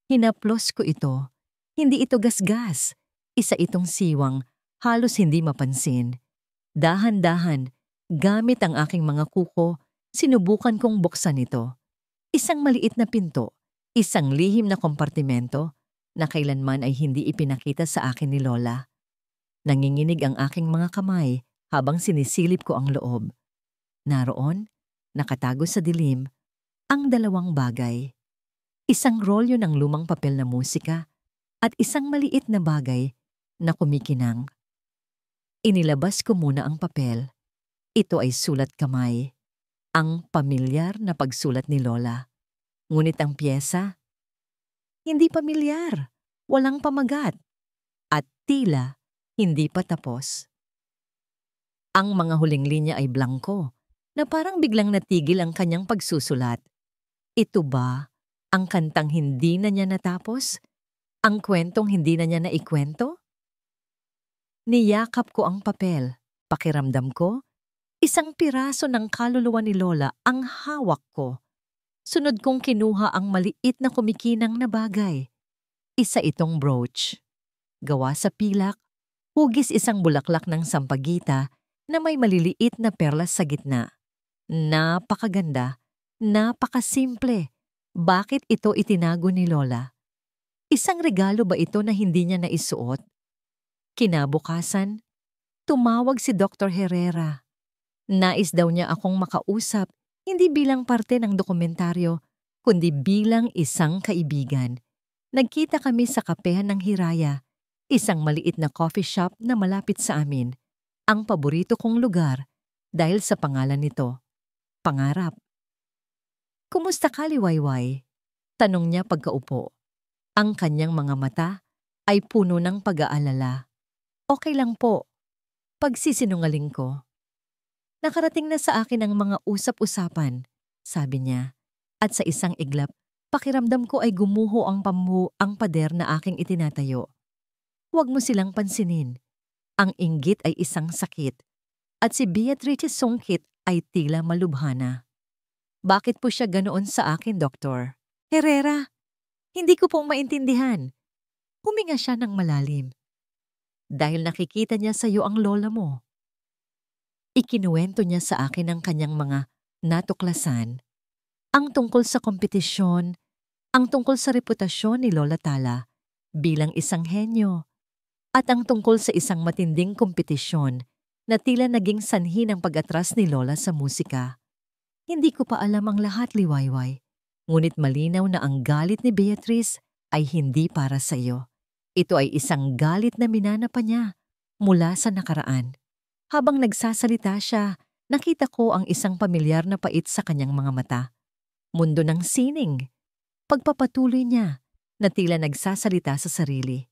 Hinaplos ko ito. Hindi ito gasgas. Isa itong siwang, halos hindi mapansin. Dahan-dahan, gamit ang aking mga kuko, sinubukan kong buksan ito. Isang maliit na pinto, isang lihim na kompartimento na kailanman ay hindi ipinakita sa akin ni Lola. Nanginginig ang aking mga kamay habang sinisilip ko ang loob. Naroon, nakatago sa dilim, ang dalawang bagay. Isang rolyo ng lumang papel na musika at isang maliit na bagay na kumikinang. Inilabas ko muna ang papel. Ito ay sulat kamay. Ang pamilyar na pagsulat ni Lola. Ngunit ang piyesa, hindi pamilyar, walang pamagat, at tila hindi pa tapos. Ang mga huling linya ay blangko, na parang biglang natigil ang kanyang pagsusulat. Ito ba ang kantang hindi na niya natapos? Ang kwentong hindi na niya naikwento? Niyakap ko ang papel. Pakiramdam ko, isang piraso ng kaluluwa ni Lola ang hawak ko. Sunod kong kinuha ang maliit na kumikinang na bagay. Isa itong brooch. Gawa sa pilak, hugis isang bulaklak ng sampagita na may maliliit na perlas sa gitna. Napakaganda, napakasimple. Bakit ito itinago ni Lola? Isang regalo ba ito na hindi niya naisuot? Kinabukasan, tumawag si Dr. Herrera. Nais daw niya akong makausap, hindi bilang parte ng dokumentaryo, kundi bilang isang kaibigan. Nagkita kami sa kapehan ng Hiraya, isang maliit na coffee shop na malapit sa amin. Ang paborito kong lugar dahil sa pangalan nito, Pangarap. Kumusta ka, Liwayway? Tanong niya pagkaupo. Ang kanyang mga mata ay puno ng pag-aalala. Okay lang po. Pagsisinungaling ko. Nakarating na sa akin ang mga usap-usapan, sabi niya. At sa isang iglap, pakiramdam ko ay gumuho ang pader na aking itinatayo. Huwag mo silang pansinin. Ang inggit ay isang sakit. At si Beatrice's sungkit ay tila malubhana. Bakit po siya ganoon sa akin, Doktor? Herrera, hindi ko pong maintindihan. Huminga siya ng malalim. Dahil nakikita niya sa iyo ang lola mo. Ikinuwento niya sa akin ang kanyang mga natuklasan. Ang tungkol sa kompetisyon, ang tungkol sa reputasyon ni Lola Tala bilang isang henyo, at ang tungkol sa isang matinding kompetisyon na tila naging sanhi ng pag-atras ni Lola sa musika. Hindi ko pa alam ang lahat, Liwayway. Ngunit malinaw na ang galit ni Beatrice ay hindi para sa iyo. Ito ay isang galit na minana pa niya mula sa nakaraan. Habang nagsasalita siya, nakita ko ang isang pamilyar na pait sa kanyang mga mata. Mundo ng sining. Pagpapatuloy niya na tila nagsasalita sa sarili.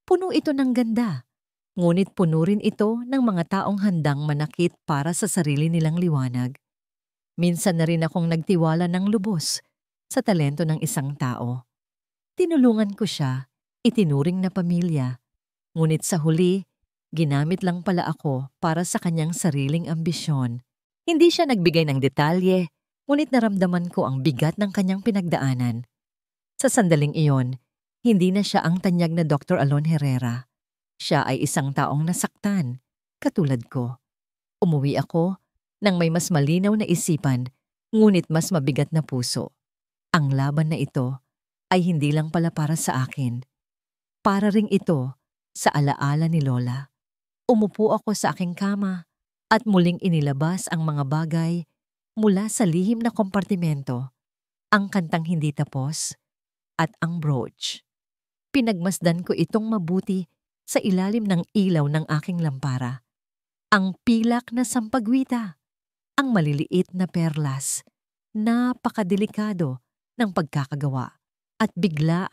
Puno ito ng ganda. Ngunit puno rin ito ng mga taong handang manakit para sa sarili nilang liwanag. Minsan na rin akong nagtiwala ng lubos sa talento ng isang tao. Tinulungan ko siya, itinuring na pamilya. Ngunit sa huli, ginamit lang pala ako para sa kanyang sariling ambisyon. Hindi siya nagbigay ng detalye, ngunit naramdaman ko ang bigat ng kanyang pinagdaanan. Sa sandaling iyon, hindi na siya ang tanyag na Dr. Alon Herrera. Siya ay isang taong nasaktan, katulad ko. Umuwi ako nang may mas malinaw na isipan, ngunit mas mabigat na puso. Ang laban na ito ay hindi lang pala para sa akin. Para ring ito sa alaala ni Lola. Umupo ako sa aking kama at muling inilabas ang mga bagay mula sa lihim na kompartimento, ang kantang hindi tapos at ang brooch. Pinagmasdan ko itong mabuti sa ilalim ng ilaw ng aking lampara. Ang pilak na sampagwita, ang maliliit na perlas, napakadelikado ng pagkakagawa. At bigla,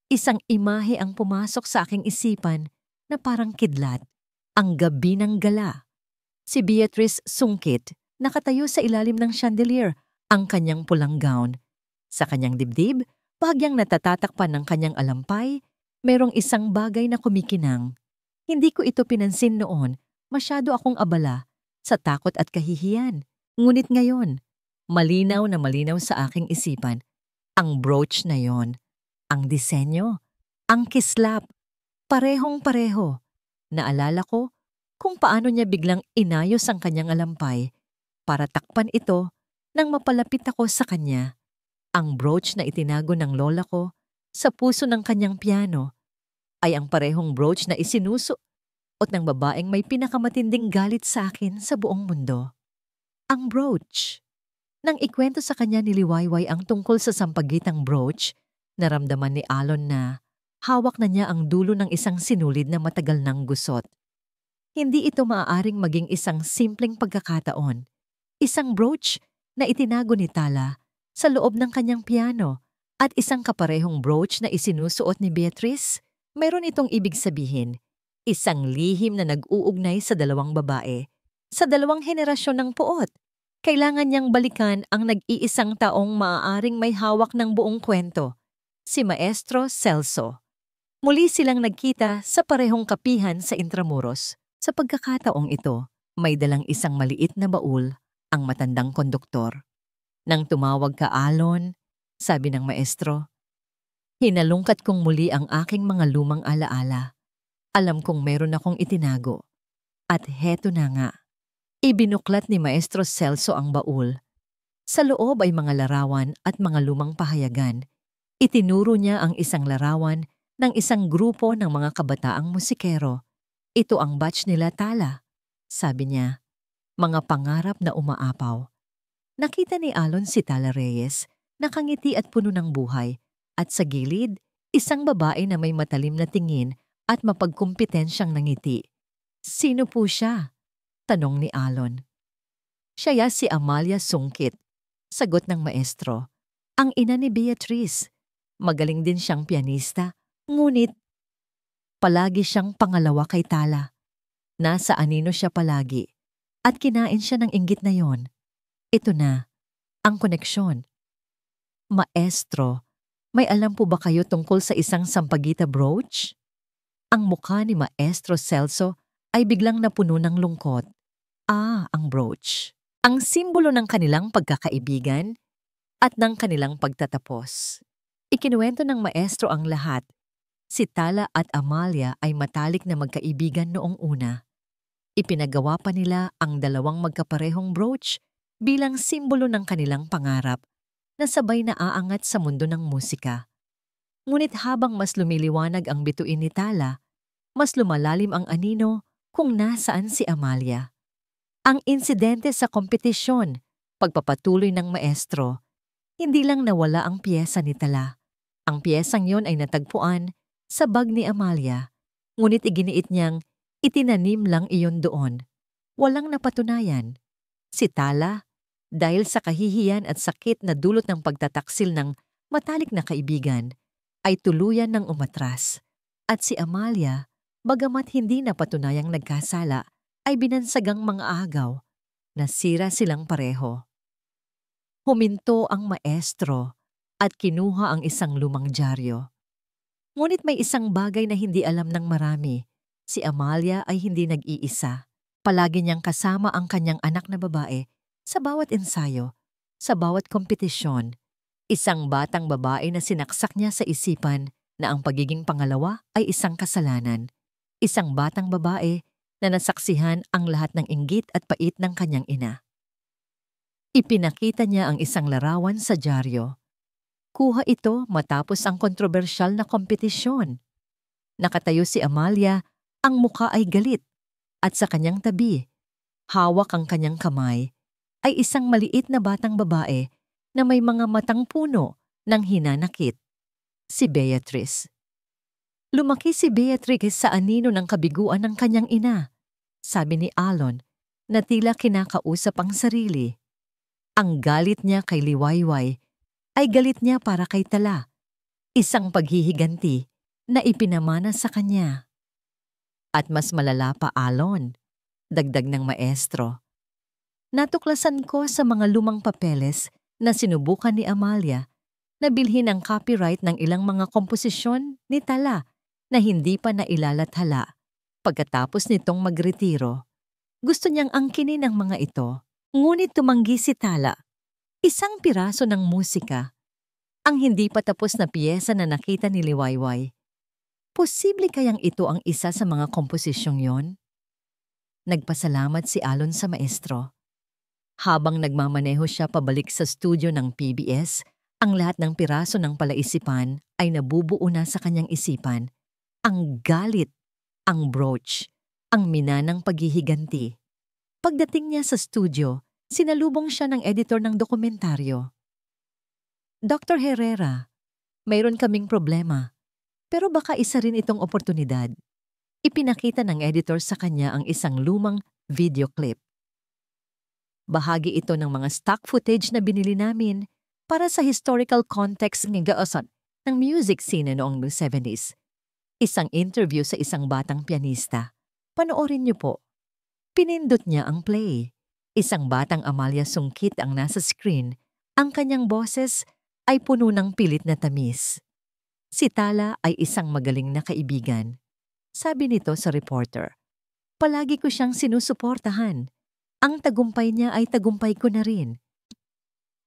isang imahe ang pumasok sa aking isipan na parang kidlat. Ang gabi ng gala. Si Beatrice sungkit, nakatayo sa ilalim ng chandelier, ang kanyang pulang gown. Sa kanyang dibdib, bahagyang natatatakpan ng kanyang alampay, merong isang bagay na kumikinang. Hindi ko ito pinansin noon, masyado akong abala sa takot at kahihiyan. Ngunit ngayon, malinaw na malinaw sa aking isipan, ang brooch na yon, ang disenyo, ang kislap, parehong-pareho. Naalala ko kung paano niya biglang inayos ang kanyang alampay para takpan ito nang mapalapit ako sa kanya. Ang brooch na itinago ng lola ko sa puso ng kanyang piano ay ang parehong brooch na isinusuot ng babaeng may pinakamatinding galit sa akin sa buong mundo. Ang brooch. Nang ikwento sa kanya ni Liwayway ang tungkol sa sampagitang brooch, naramdaman ni Alon na hawak na niya ang dulo ng isang sinulid na matagal nang gusot. Hindi ito maaaring maging isang simpleng pagkakataon. Isang brooch na itinago ni Tala sa loob ng kanyang piano at isang kaparehong brooch na isinusuot ni Beatrice, mayroon itong ibig sabihin, isang lihim na nag-uugnay sa dalawang babae, sa dalawang henerasyon ng puot. Kailangan niyang balikan ang nag-iisang taong maaaring may hawak ng buong kwento, si Maestro Celso. Muli silang nagkita sa parehong kapihan sa Intramuros. Sa pagkakataong ito, may dalang isang maliit na baul ang matandang konduktor. Nang tumawag ka, Alon, sabi ng maestro, hinalungkat kong muli ang aking mga lumang alaala. Alam kong meron akong itinago. At heto na nga. Ibinuklat ni Maestro Celso ang baul. Sa loob ay mga larawan at mga lumang pahayagan. Itinuro niya ang isang larawan ng isang grupo ng mga kabataang musikero. Ito ang batch nila, Tala. Sabi niya, mga pangarap na umaapaw. Nakita ni Alon si Tala Reyes, nakangiti at puno ng buhay, at sa gilid, isang babae na may matalim na tingin at mapagkumpetensyang nangiti. Sino po siya? Tanong ni Alon. Siya si Amalia Sungkit, sagot ng maestro. Ang ina ni Beatrice. Magaling din siyang pianista, ngunit palagi siyang pangalawa kay Tala. Nasa anino siya palagi, at kinain siya ng inggit na yon. Ito na, ang koneksyon. Maestro, may alam po ba kayo tungkol sa isang sampagita brooch? Ang mukha ni Maestro Celso ay biglang napuno ng lungkot. Ang brooch. Ang simbolo ng kanilang pagkakaibigan at ng kanilang pagtatapos. Ikinuwento ng maestro ang lahat. Si Tala at Amalia ay matalik na magkaibigan noong una. Ipinagawa pa nila ang dalawang magkaparehong brooch bilang simbolo ng kanilang pangarap na sabay na aangat sa mundo ng musika. Ngunit habang mas lumiliwanag ang bituin ni Tala, mas lumalalim ang anino kung nasaan si Amalia. Ang insidente sa kompetisyon, pagpapatuloy ng maestro, hindi lang nawala ang piyesa ni Tala. Ang piyesang yon ay natagpuan sa bag ni Amalia, ngunit iginiit niyang itinanim lang iyon doon. Walang napatunayan. Si Tala, dahil sa kahihiyan at sakit na dulot ng pagtataksil ng matalik na kaibigan, ay tuluyan ng umatras. At si Amalia, bagamat hindi napatunayang nagkasala, ay binansagang mga agaw. Nasira silang pareho. Huminto ang maestro at kinuha ang isang lumang dyaryo. Ngunit may isang bagay na hindi alam ng marami. Si Amalia ay hindi nag-iisa. Palagi niyang kasama ang kanyang anak na babae sa bawat ensayo, sa bawat kompetisyon. Isang batang babae na sinaksak niya sa isipan na ang pagiging pangalawa ay isang kasalanan. Isang batang babae na nasaksihan ang lahat ng inggit at pait ng kanyang ina. Ipinakita niya ang isang larawan sa dyaryo. Kuha ito matapos ang kontrobersyal na kompetisyon. Nakatayo si Amalia, ang muka ay galit, at sa kanyang tabi, hawak ang kanyang kamay, ay isang maliit na batang babae na may mga matang puno ng hinanakit, si Beatrice. Lumaki si Beatrice sa anino ng kabiguan ng kanyang ina, sabi ni Alon na tila kinakausap ang sarili. Ang galit niya kay Liwayway ay galit niya para kay Tala, isang paghihiganti na ipinamana sa kanya. At mas malala pa, Alon, dagdag ng maestro. Natuklasan ko sa mga lumang papeles na sinubukan ni Amalia na bilhin ang copyright ng ilang mga komposisyon ni Tala na hindi pa nailalathala. Pagkatapos nitong magretiro, gusto niyang angkinin ang mga ito, ngunit tumanggi si Tala. Isang piraso ng musika, ang hindi pa tapos na piyesa na nakita ni Liwayway. Posible kayang ito ang isa sa mga komposisyong yon? Nagpasalamat si Alon sa maestro. Habang nagmamaneho siya pabalik sa studio ng PBS, ang lahat ng piraso ng palaisipan ay nabubuo na sa kanyang isipan. Ang galit, ang brooch, ang minanang paghihiganti. Pagdating niya sa studio, sinalubong siya ng editor ng dokumentaryo. Dr. Herrera, mayroon kaming problema, pero baka isa rin itong oportunidad. Ipinakita ng editor sa kanya ang isang lumang video clip. Bahagi ito ng mga stock footage na binili namin para sa historical context ng gaasan ng music scene noong 70s. Isang interview sa isang batang pianista. Panoorin niyo po. Pinindot niya ang play. Isang batang Amalia Sungkit ang nasa screen. Ang kanyang boses ay puno ng pilit na tamis. Si Tala ay isang magaling na kaibigan. Sabi nito sa reporter, palagi ko siyang sinusuportahan. Ang tagumpay niya ay tagumpay ko na rin.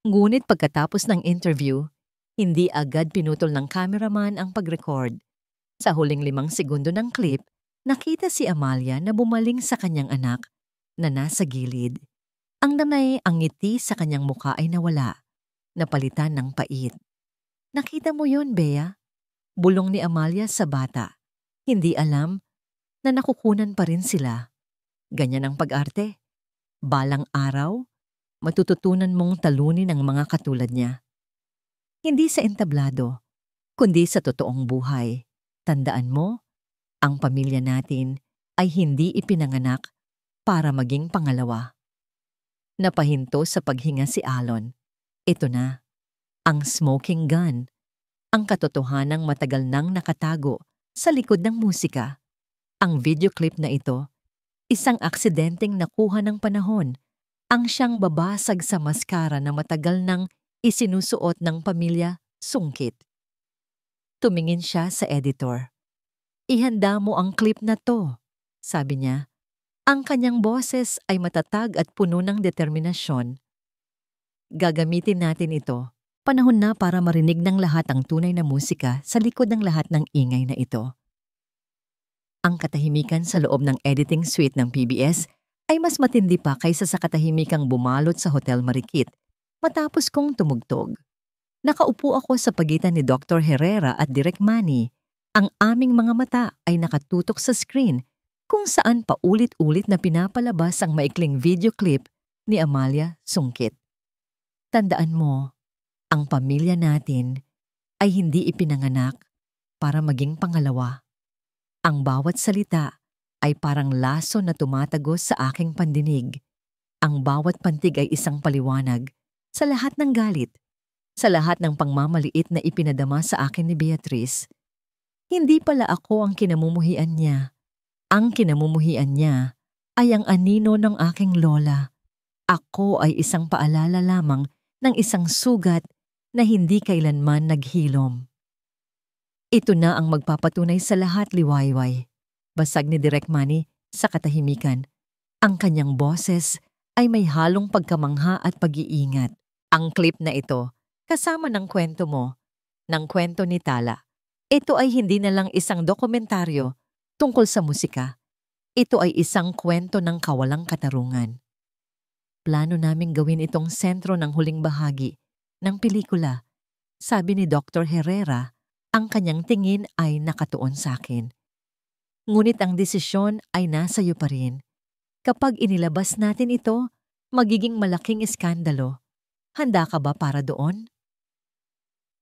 Ngunit pagkatapos ng interview, hindi agad pinutol ng cameraman ang pag-record. Sa huling 5 segundo ng clip, nakita si Amalia na bumaling sa kanyang anak na nasa gilid. Ang ngiti sa kanyang muka ay nawala, napalitan ng pait. Nakita mo yon, Bea? Bulong ni Amalia sa bata. Hindi alam na nakukunan pa rin sila. Ganyan ang pag-arte. Balang araw, matututunan mong talunin ang mga katulad niya. Hindi sa entablado, kundi sa totoong buhay. Tandaan mo, ang pamilya natin ay hindi ipinanganak para maging pangalawa. Napahinto sa paghinga si Alon. Ito na, ang smoking gun, ang katotohanang matagal nang nakatago sa likod ng musika. Ang video clip na ito, isang aksidenteng nakuha ng panahon, ang siyang babasag sa maskara na matagal nang isinusuot ng pamilya Sungkit. Tumingin siya sa editor. Ihanda mo ang clip na to, sabi niya. Ang kanyang boses ay matatag at puno ng determinasyon. Gagamitin natin ito. Panahon na para marinig ng lahat ang tunay na musika sa likod ng lahat ng ingay na ito. Ang katahimikan sa loob ng editing suite ng PBS ay mas matindi pa kaysa sa katahimikang bumalot sa Hotel Marikit matapos kong tumugtog. Nakaupo ako sa pagitan ni Dr. Herrera at Direk Manny. Ang aming mga mata ay nakatutok sa screen kung saan paulit-ulit na pinapalabas ang maikling video clip ni Amalia Sungkit. Tandaan mo, ang pamilya natin ay hindi ipinanganak para maging pangalawa. Ang bawat salita ay parang laso na tumatagos sa aking pandinig. Ang bawat pantig ay isang paliwanag sa lahat ng galit, sa lahat ng pangmamaliit na ipinadama sa akin ni Beatrice. Hindi pala ako ang kinamumuhian niya. Ang kinamumuhian niya ay ang anino ng aking lola. Ako ay isang paalala lamang ng isang sugat na hindi kailanman naghilom. Ito na ang magpapatunay sa lahat, Liwayway. Basag ni Direk Manny sa katahimikan. Ang kanyang boses ay may halong pagkamangha at pag-iingat. Ang clip na ito, kasama ng kwento mo, ng kwento ni Tala. Ito ay hindi na lang isang dokumentaryo tungkol sa musika. Ito ay isang kwento ng kawalang katarungan. Plano naming gawin itong sentro ng huling bahagi ng pelikula. Sabi ni Dr. Herrera, ang kanyang tingin ay nakatuon sa akin. Ngunit ang desisyon ay nasa iyo pa rin. Kapag inilabas natin ito, Magiging malaking iskandalo. Handa ka ba para doon?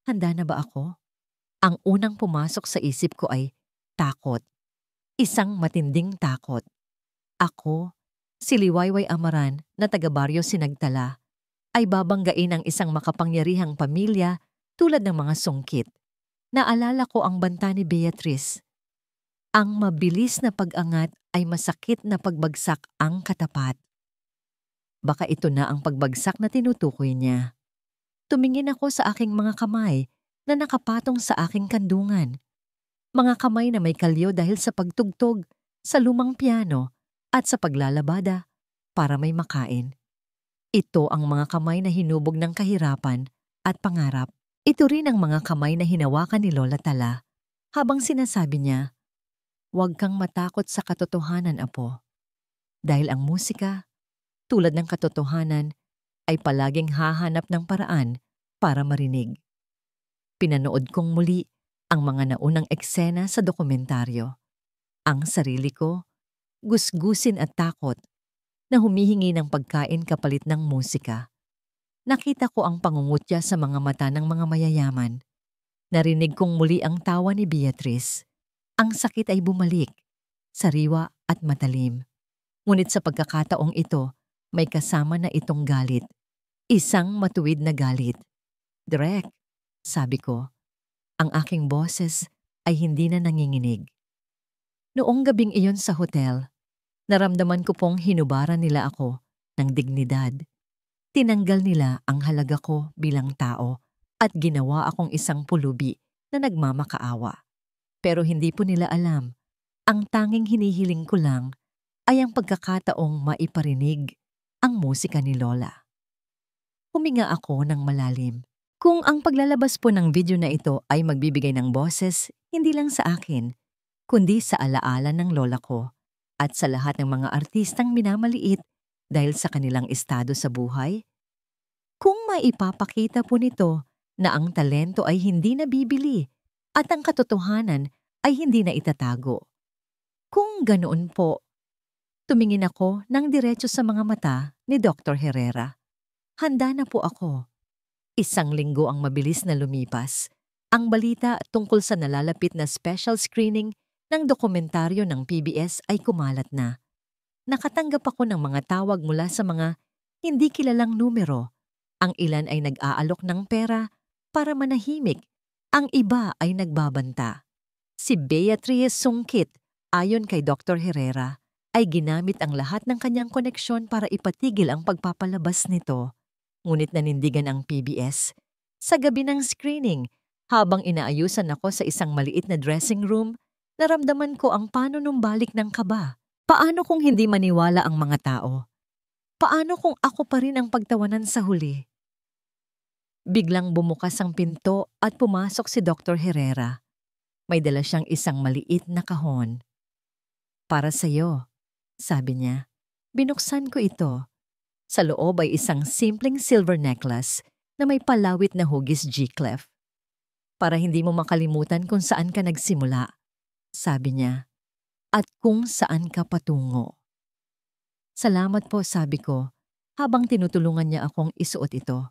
Handa na ba ako? Ang unang pumasok sa isip ko ay takot. Isang matinding takot. Ako, si Liwayway Amaran na taga-Baryo Sinagtala, ay babanggain ang isang makapangyarihang pamilya tulad ng mga sungkit. Naalala ko ang banta ni Beatrice. Ang mabilis na pag-angat ay masakit na pagbagsak ang katapat. Baka ito na ang pagbagsak na tinutukoy niya. Tumingin ako sa aking mga kamay na nakapatong sa aking kandungan. Mga kamay na may kalyo dahil sa pagtugtog sa lumang piano at sa paglalabada para may makain. Ito ang mga kamay na hinubog ng kahirapan at pangarap. Ito rin ang mga kamay na hinawakan ni Lola Tala habang sinasabi niya, "Huwag kang matakot sa katotohanan, apo." Dahil ang musika, tulad ng katotohanan, ay palaging hahanap ng paraan para marinig. Pinanood kong muli ang mga naunang eksena sa dokumentaryo. Ang sarili ko, gusgusin at takot, na humihingi ng pagkain kapalit ng musika. Nakita ko ang pangungutya sa mga mata ng mga mayayaman. Narinig kong muli ang tawa ni Beatrice. Ang sakit ay bumalik, sariwa at matalim. Ngunit sa pagkakataong ito, may kasama na itong galit. Isang matuwid na galit. "Direk," sabi ko, ang aking boses ay hindi na nanginginig. Noong gabing iyon sa hotel, naramdaman ko pong hinubaran nila ako ng dignidad. Tinanggal nila ang halaga ko bilang tao at ginawa akong isang pulubi na nagmamakaawa. Pero hindi po nila alam, ang tanging hinihiling ko lang ay ang pagkakataong maiparinig ang musika ni Lola. Huminga ako ng malalim. Kung ang paglalabas po ng video na ito ay magbibigay ng boses, hindi lang sa akin, kundi sa alaala ng lola ko at sa lahat ng mga artistang minamaliit dahil sa kanilang estado sa buhay. Kung maipapakita po nito na ang talento ay hindi nabibili at ang katotohanan ay hindi na itatago. Kung ganoon po, tumingin ako ng diretso sa mga mata ni Dr. Herrera. Handa na po ako. Isang linggo ang mabilis na lumipas. Ang balita tungkol sa nalalapit na special screening ng dokumentaryo ng PBS ay kumalat na. Nakatanggap ako ng mga tawag mula sa mga hindi kilalang numero. Ang ilan ay nag-aalok ng pera para manahimik. Ang iba ay nagbabanta. Si Beatrice Sungkit, ayon kay Dr. Herrera, ay ginamit ang lahat ng kanyang koneksyon para ipatigil ang pagpapalabas nito. Ngunit nanindigan ang PBS. Sa gabi ng screening, habang inaayusan ako sa isang maliit na dressing room, naramdaman ko ang panunumbalik ng kaba. Paano kung hindi maniwala ang mga tao? Paano kung ako pa rin ang pagtawanan sa huli? Biglang bumukas ang pinto at pumasok si Dr. Herrera. May dala siyang isang maliit na kahon. "Para sa'yo," sabi niya. Binuksan ko ito. Sa loob ay isang simpleng silver necklace na may palawit na hugis G-clef. "Para hindi mo makalimutan kung saan ka nagsimula," sabi niya, "at kung saan ka patungo." "Salamat po," sabi ko, habang tinutulungan niya akong isuot ito.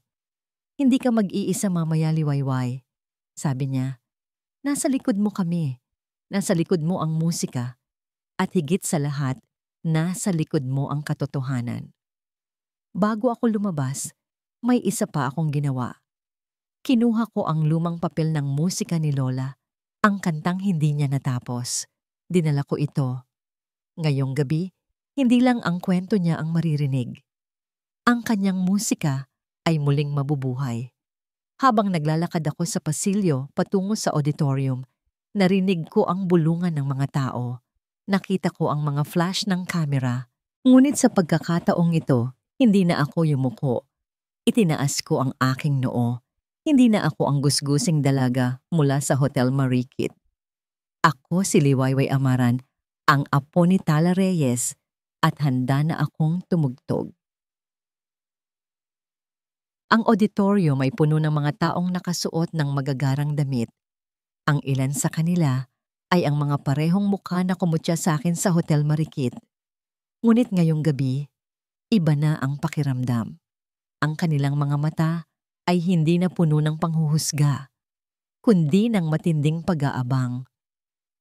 "Hindi ka mag-iisa mamaya, Liwayway," sabi niya. "Nasa likod mo kami. Nasa likod mo ang musika. At higit sa lahat, nasa likod mo ang katotohanan." Bago ako lumabas, may isa pa akong ginawa. Kinuha ko ang lumang papel ng musika ni Lola, ang kantang hindi niya natapos. Dinala ko ito. Ngayong gabi, hindi lang ang kwento niya ang maririnig. Ang kanyang musika ay muling mabubuhay. Habang naglalakad ako sa pasilyo patungo sa auditorium, narinig ko ang bulungan ng mga tao. Nakita ko ang mga flash ng kamera. Ngunit sa pagkakataong ito, hindi na ako yumuko. Itinaas ko ang aking noo. Hindi na ako ang gusgusing dalaga mula sa Hotel Marikit. Ako si Liwayway Amaran, ang apo ni Tala Reyes, at handa na akong tumugtog. Ang auditorium ay puno ng mga taong nakasuot ng magagarang damit. Ang ilan sa kanila ay ang mga parehong mukha na kumutya sa akin sa Hotel Marikit. Ngunit ngayong gabi, Iba na ang pakiramdam. Ang kanilang mga mata ay hindi na puno ng panghuhusga, kundi ng matinding pag-aabang.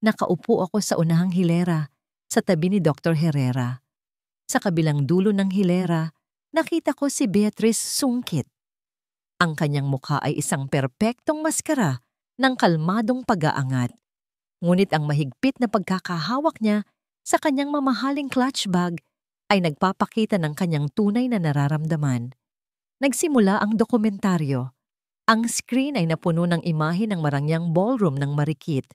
Nakaupo ako sa unahang hilera sa tabi ni Dr. Herrera. Sa kabilang dulo ng hilera, nakita ko si Beatrice sungkit. Ang kanyang mukha ay isang perpektong maskara ng kalmadong pag-aangat. Ngunit ang mahigpit na pagkakahawak niya sa kanyang mamahaling clutch bag ay nagpapakita ng kanyang tunay na nararamdaman. Nagsimula ang dokumentaryo. Ang screen ay napuno ng imahe ng marangyang ballroom ng Marikit.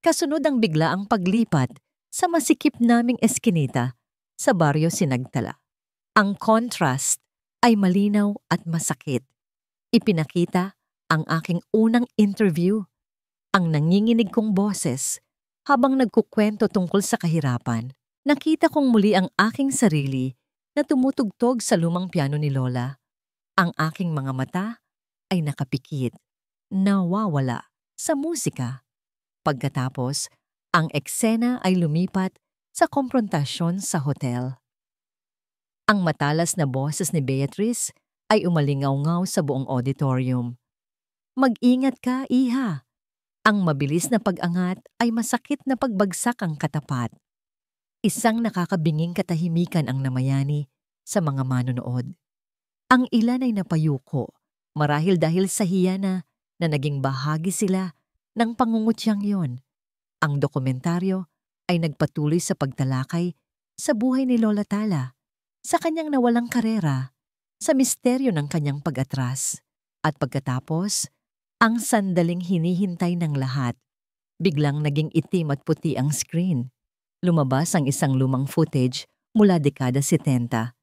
Kasunod ang biglaang paglipat sa masikip naming eskinita sa baryo Sinagtala. Ang contrast ay malinaw at masakit. Ipinakita ang aking unang interview, ang nanginginig kong boses habang nagkukwento tungkol sa kahirapan. Nakita kong muli ang aking sarili na tumutugtog sa lumang piano ni Lola. Ang aking mga mata ay nakapikit, nawawala sa musika. Pagkatapos, ang eksena ay lumipat sa komprontasyon sa hotel. Ang matalas na boses ni Beatrice ay umalingaw-ngaw sa buong auditorium. Mag-ingat ka, iha. Ang mabilis na pag-angat ay masakit na pagbagsak ang katapat. Isang nakakabinging katahimikan ang namayani sa mga manonood. Ang ilan ay napayuko, marahil dahil sa hiya na naging bahagi sila ng pangungutyang yon. Ang dokumentaryo ay nagpatuloy sa pagtalakay sa buhay ni Lola Tala, sa kanyang nawalang karera, sa misteryo ng kanyang pag-atras. At pagkatapos, ang sandaling hinihintay ng lahat, biglang naging itim at puti ang screen. Lumabas ang isang lumang footage mula dekada 70.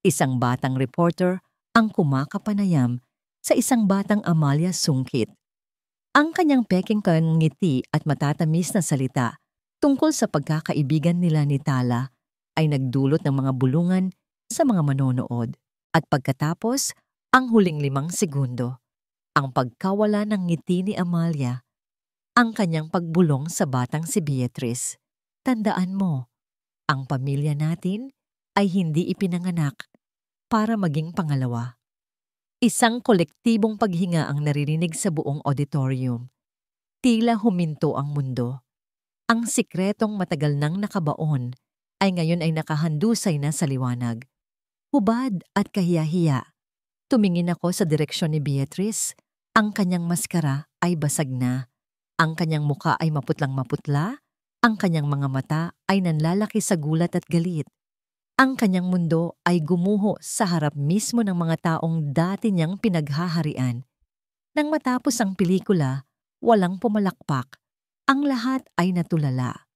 Isang batang reporter ang kumakapanayam sa isang batang Amalia sungkit. Ang kanyang peking ngiti at matatamis na salita tungkol sa pagkakaibigan nila ni Tala ay nagdulot ng mga bulungan sa mga manonood. At pagkatapos, ang huling 5 segundo, ang pagkawala ng ngiti ni Amalia, ang kanyang pagbulong sa batang si Beatrice. Tandaan mo, ang pamilya natin ay hindi ipinanganak para maging pangalawa. Isang kolektibong paghinga ang naririnig sa buong auditorium. Tila huminto ang mundo. Ang sikretong matagal nang nakabaon ay ngayon ay nakahandusay na sa liwanag. Hubad at kahiya-hiya. Tumingin ako sa direksyon ni Beatrice. Ang kanyang maskara ay basag na. Ang kanyang muka ay maputlang-maputla. Ang kanyang mga mata ay nanlalaki sa gulat at galit. Ang kanyang mundo ay gumuho sa harap mismo ng mga taong dati niyang pinaghaharian. Nang matapos ang pelikula, walang pumalakpak. Ang lahat ay natulala.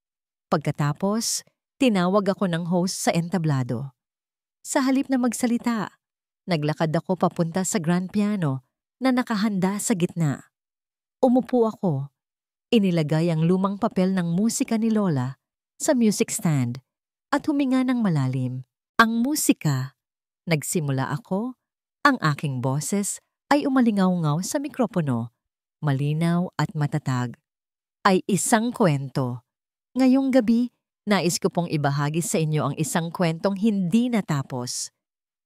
Pagkatapos, tinawag ako ng host sa entablado. Sa halip na magsalita, naglakad ako papunta sa grand piano na nakahanda sa gitna. Umupo ako. Inilagay ang lumang papel ng musika ni Lola sa music stand at huminga ng malalim. Ang musika, nagsimula ako, ang aking boses ay umalingaw-ngaw sa mikropono, malinaw at matatag. Ay isang kwento. Ngayong gabi, nais ko pong ibahagi sa inyo ang isang kwentong hindi natapos.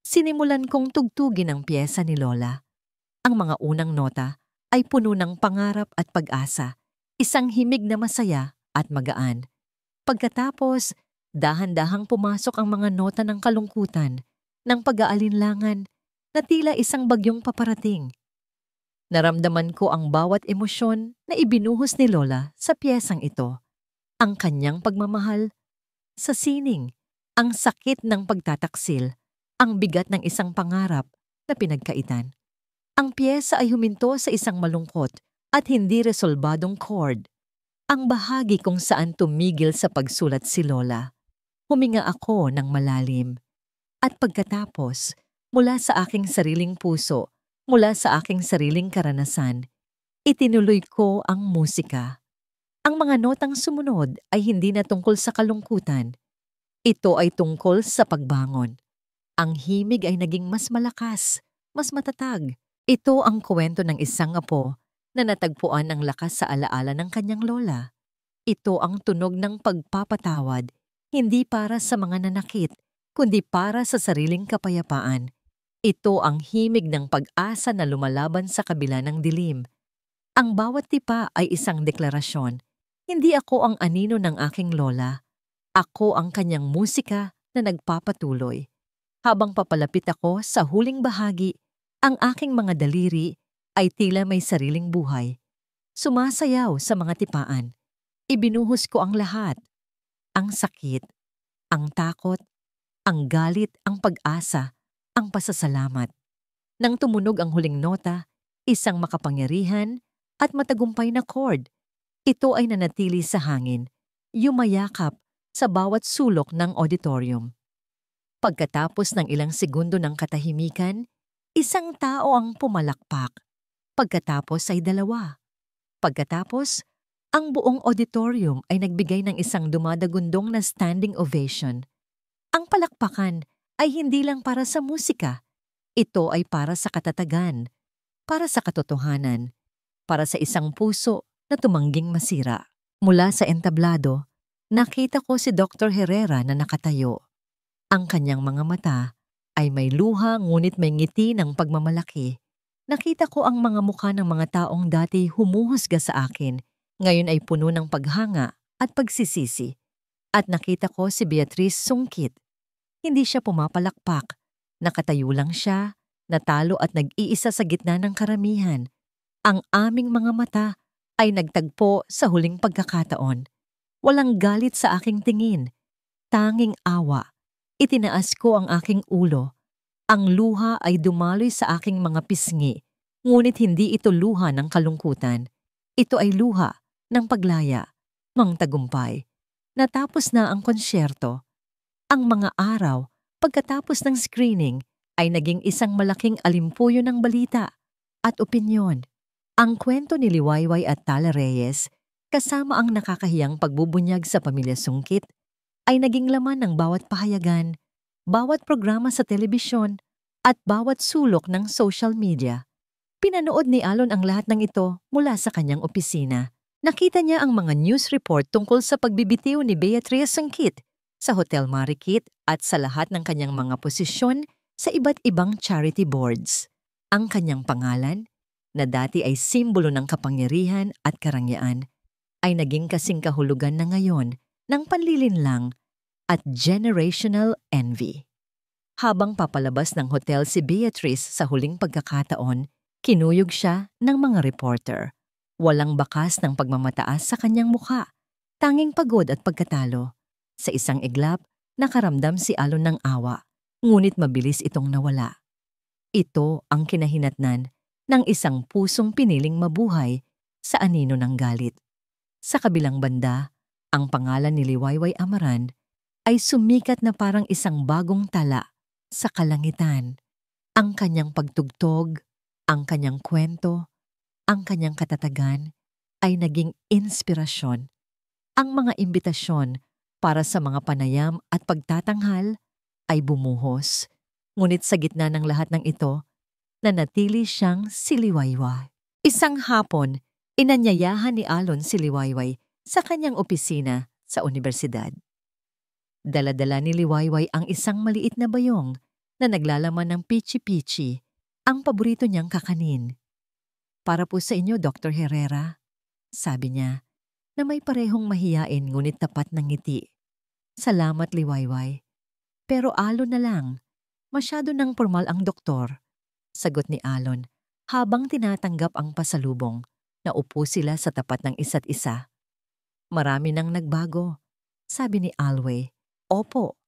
Sinimulan kong tugtugin ang piyesa ni Lola. Ang mga unang nota ay puno ng pangarap at pag-asa, isang himig na masaya at magaan. Pagkatapos, dahan-dahang pumasok ang mga nota ng kalungkutan, ng pag-aalinlangan, na tila isang bagyong paparating. Naramdaman ko ang bawat emosyon na ibinuhos ni Lola sa piyesang ito. Ang kanyang pagmamahal sa sining, ang sakit ng pagtataksil, ang bigat ng isang pangarap na pinagkaitan. Ang piyesa ay huminto sa isang malungkot at hindi resolbadong chord. Ang bahagi kung saan tumigil sa pagsulat si Lola. Huminga ako ng malalim. At pagkatapos, mula sa aking sariling puso, mula sa aking sariling karanasan, itinuloy ko ang musika. Ang mga notang sumunod ay hindi na tungkol sa kalungkutan. Ito ay tungkol sa pagbangon. Ang himig ay naging mas malakas, mas matatag. Ito ang kwento ng isang apo na natagpuan ng lakas sa alaala ng kanyang lola. Ito ang tunog ng pagpapatawad, hindi para sa mga nanakit, kundi para sa sariling kapayapaan. Ito ang himig ng pag-asa na lumalaban sa kabila ng dilim. Ang bawat tipa ay isang deklarasyon. Hindi ako ang anino ng aking lola. Ako ang kanyang musika na nagpapatuloy. Habang papalapit ako sa huling bahagi, ang aking mga daliri ay tila may sariling buhay. Sumasayaw sa mga tipaan. Ibinuhos ko ang lahat. Ang sakit, ang takot, ang galit, ang pag-asa, ang pasasalamat. Nang tumunog ang huling nota, isang makapangyarihan at matagumpay na chord. Ito ay nanatili sa hangin, yumayakap sa bawat sulok ng auditorium. Pagkatapos ng ilang segundo ng katahimikan, isang tao ang pumalakpak. Pagkatapos ay dalawa. Pagkatapos, ang buong auditorium ay nagbigay ng isang dumadagundong na standing ovation. Ang palakpakan ay hindi lang para sa musika. Ito ay para sa katatagan, para sa katotohanan, para sa isang puso na tumangging masira. Mula sa entablado, nakita ko si Dr. Herrera na nakatayo. Ang kanyang mga mata ay may luha ngunit may ngiti ng pagmamalaki. Nakita ko ang mga mukha ng mga taong dati humuhusga sa akin, ngayon ay puno ng paghanga at pagsisisi. At nakita ko si Beatrice sungkit. Hindi siya pumapalakpak. Nakatayo lang siya, natalo at nag-iisa sa gitna ng karamihan. Ang aming mga mata ay nagtagpo sa huling pagkakataon. Walang galit sa aking tingin. Tanging awa. Itinaas ko ang aking ulo. Ang luha ay dumaloy sa aking mga pisngi, ngunit hindi ito luha ng kalungkutan. Ito ay luha ng paglaya, ng tagumpay. Natapos na ang konsyerto. Ang mga araw, pagkatapos ng screening, ay naging isang malaking alimpuyo ng balita at opinyon. Ang kwento ni Liwayway at Tala Reyes, kasama ang nakakahiyang pagbubunyag sa pamilya Sungkit, ay naging laman ng bawat pahayagan, bawat programa sa telebisyon, at bawat sulok ng social media. Pinanood ni Alon ang lahat ng ito mula sa kanyang opisina. Nakita niya ang mga news report tungkol sa pagbibitiw ni Beatrice Sungkit sa Hotel Marikit at sa lahat ng kanyang mga posisyon sa iba't ibang charity boards. Ang kanyang pangalan, na dati ay simbolo ng kapangyarihan at karangyaan, ay naging kasing kahulugan na ngayon ng panlilinlang at generational envy. Habang papalabas ng hotel si Beatrice sa huling pagkakataon, kinuyog siya ng mga reporter. Walang bakas ng pagmamataas sa kanyang mukha, tanging pagod at pagkatalo. Sa isang iglap, nakaramdam si Alon ng awa, ngunit mabilis itong nawala. Ito ang kinahinatnan ng isang pusong piniling mabuhay sa anino ng galit. Sa kabilang banda, ang pangalan ni Liwayway Amaran ay sumikat na parang isang bagong tala sa kalangitan. Ang kanyang pagtugtog, ang kanyang kwento, ang kanyang katatagan ay naging inspirasyon. Ang mga imbitasyon para sa mga panayam at pagtatanghal ay bumuhos. Ngunit sa gitna ng lahat ng ito, nanatili siyang si Liwayway. Isang hapon, inanyayahan ni Alon si Liwayway sa kanyang opisina sa universidad. Dala-dala ni Liwayway ang isang maliit na bayong na naglalaman ng pichi-pichi, ang paborito niyang kakanin. Para po sa inyo, Dr. Herrera, sabi niya, na may parehong mahiyain ngunit tapat ng ngiti. Salamat, Liwayway. Pero Alon na lang, masyado nang formal ang doktor, sagot ni Alon habang tinatanggap ang pasalubong. Naupo sila sa tapat ng isa't isa. Marami nang nagbago, sabi ni Alway. Opo,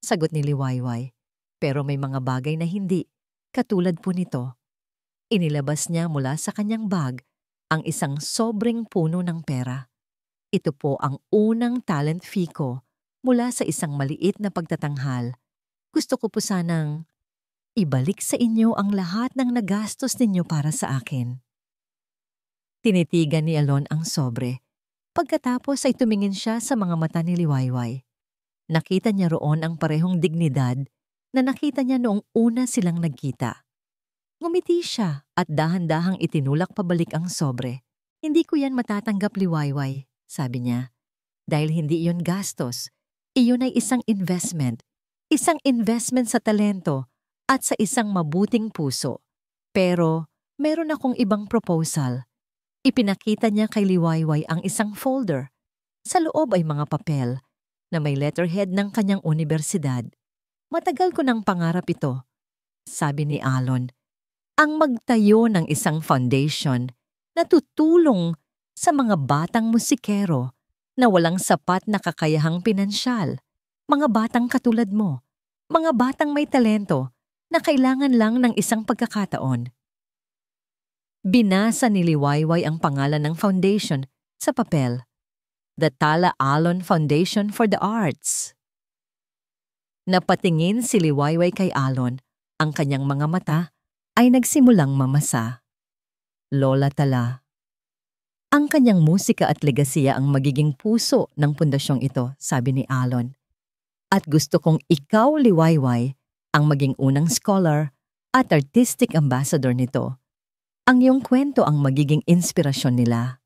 sagot ni Liwayway. Pero may mga bagay na hindi, katulad po nito. Inilabas niya mula sa kanyang bag ang isang sobrang puno ng pera. Ito po ang unang talent fee ko mula sa isang maliit na pagtatanghal. Gusto ko po sanang ibalik sa inyo ang lahat ng nagastos ninyo para sa akin. Tinitigan ni Alon ang sobre. Pagkatapos ay tumingin siya sa mga mata ni Liwayway. Nakita niya roon ang parehong dignidad na nakita niya noong una silang nagkita. Ngumiti siya at dahan-dahang itinulak pabalik ang sobre. Hindi ko yan matatanggap, Liwayway, sabi niya. Dahil hindi iyon gastos, iyon ay isang investment. isang investment sa talento at sa isang mabuting puso. Pero meron akong ibang proposal. Ipinakita niya kay Liwayway ang isang folder. Sa loob ay mga papel na may letterhead ng kanyang universidad. Matagal ko ng pangarap ito, sabi ni Alon, ang magtayo ng isang foundation na tutulong sa mga batang musikero na walang sapat na kakayahang pinansyal, mga batang katulad mo, mga batang may talento na kailangan lang ng isang pagkakataon. Binasa ni Liwayway ang pangalan ng foundation sa papel. The Tala Alon Foundation for the Arts. Napatingin si Liwayway kay Alon, ang kanyang mga mata ay nagsimulang mamasa. Lola Tala. Ang kanyang musika at legasiya ang magiging puso ng pundasyong ito, sabi ni Alon. At gusto kong ikaw, Liwayway, ang maging unang scholar at artistic ambassador nito. Ang iyong kwento ang magiging inspirasyon nila.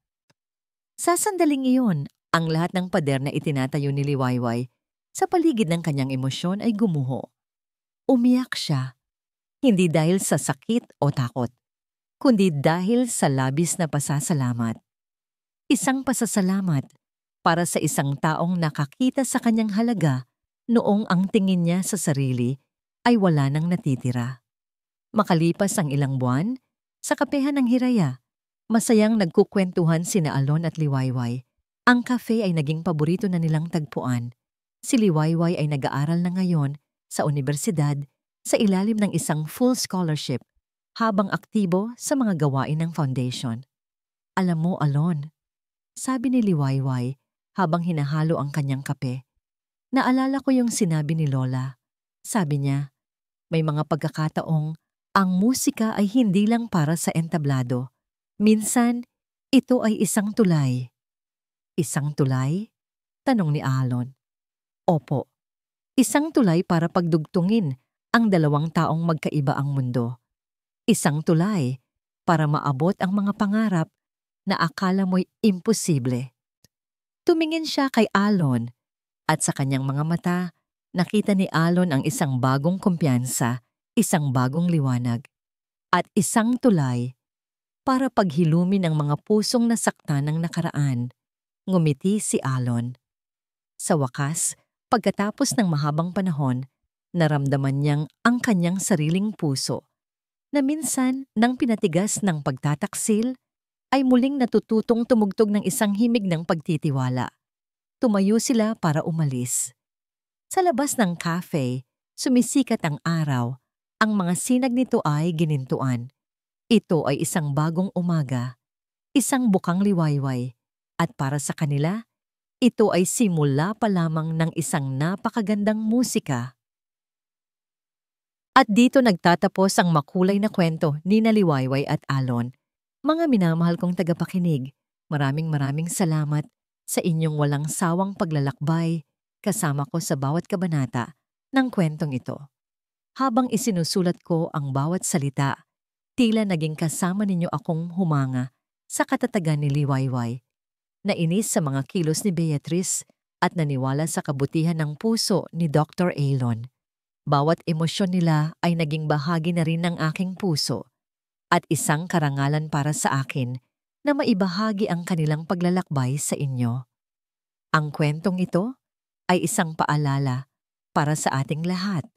Sa sandaling iyon, ang lahat ng pader na itinatayo ni Liwayway sa paligid ng kanyang emosyon ay gumuho. Umiyak siya, hindi dahil sa sakit o takot, kundi dahil sa labis na pasasalamat. Isang pasasalamat para sa isang taong nakakita sa kanyang halaga noong ang tingin niya sa sarili ay wala nang natitira. Makalipas ang ilang buwan, sa kapehan ng Hiraya, masayang nagkukwentuhan sina Alon at Liwayway. Ang cafe ay naging paborito na nilang tagpuan. Si Liwayway ay nag-aaral na ngayon sa universidad sa ilalim ng isang full scholarship habang aktibo sa mga gawain ng foundation. Alam mo, Alon, sabi ni Liwayway habang hinahalo ang kanyang kape, naalala ko yung sinabi ni Lola. Sabi niya, may mga pagkakataong ang musika ay hindi lang para sa entablado. Minsan, ito ay isang tulay. Isang tulay? Tanong ni Alon. Opo, isang tulay para pagdugtungin ang dalawang taong magkaiba ang mundo. Isang tulay para maabot ang mga pangarap na akala mo'y imposible. Tumingin siya kay Alon at sa kanyang mga mata, nakita ni Alon ang isang bagong kumpiyansa, isang bagong liwanag, at isang tulay para paghilumin ang mga pusong nasaktan ng nakaraan. Ngumiti si Alon. Sa wakas, pagkatapos ng mahabang panahon, naramdaman niyang ang kanyang sariling puso na minsan nang pinatigas ng pagtataksil ay muling natututong tumugtog ng isang himig ng pagtitiwala. Tumayo sila para umalis. Sa labas ng cafe, sumisikat ang araw. Ang mga sinag nito ay ginintuan. Ito ay isang bagong umaga, isang bukang liwayway, at para sa kanila, ito ay simula pa lamang ng isang napakagandang musika. At dito nagtatapos ang makulay na kwento ni Liwayway at Alon. Mga minamahal kong tagapakinig, maraming salamat sa inyong walang sawang paglalakbay kasama ko sa bawat kabanata ng kwentong ito. Habang isinusulat ko ang bawat salita, tila naging kasama ninyo akong humanga sa katatagan ni Liwayway. Nainis sa mga kilos ni Beatrice at naniwala sa kabutihan ng puso ni Dr. Alon. Bawat emosyon nila ay naging bahagi na rin ng aking puso at isang karangalan para sa akin na maibahagi ang kanilang paglalakbay sa inyo. Ang kwentong ito ay isang paalala para sa ating lahat.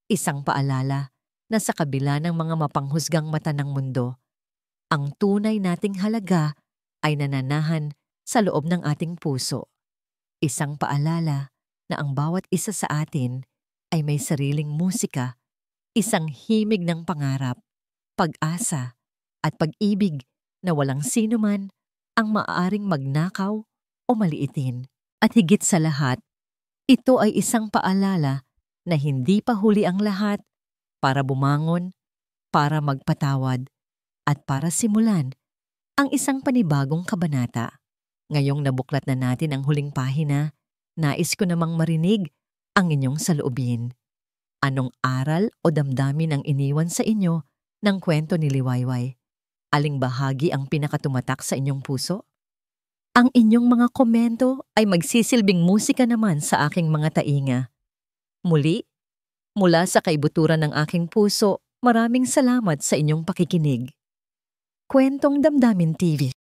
Isang paalala na sa kabila ng mga mapanghusgang mata ng mundo, ang tunay nating halaga ay nananahan sa loob ng ating puso. Isang paalala na ang bawat isa sa atin ay may sariling musika, isang himig ng pangarap, pag-asa, at pag-ibig na walang sino man ang maaaring magnakaw o maliitin. At higit sa lahat, ito ay isang paalala na hindi pa huli ang lahat para bumangon, para magpatawad, at para simulan ang isang panibagong kabanata. Ngayong nabuklat na natin ang huling pahina, nais ko namang marinig ang inyong saloobin. Anong aral o damdamin ang iniwan sa inyo ng kwento ni Liwayway? Aling bahagi ang pinakatumatak sa inyong puso? Ang inyong mga komento ay magsisilbing musika naman sa aking mga tainga. Muli, Mula sa kaibuturan ng aking puso, maraming salamat sa inyong pakikinig. Kwentong Damdamin TV.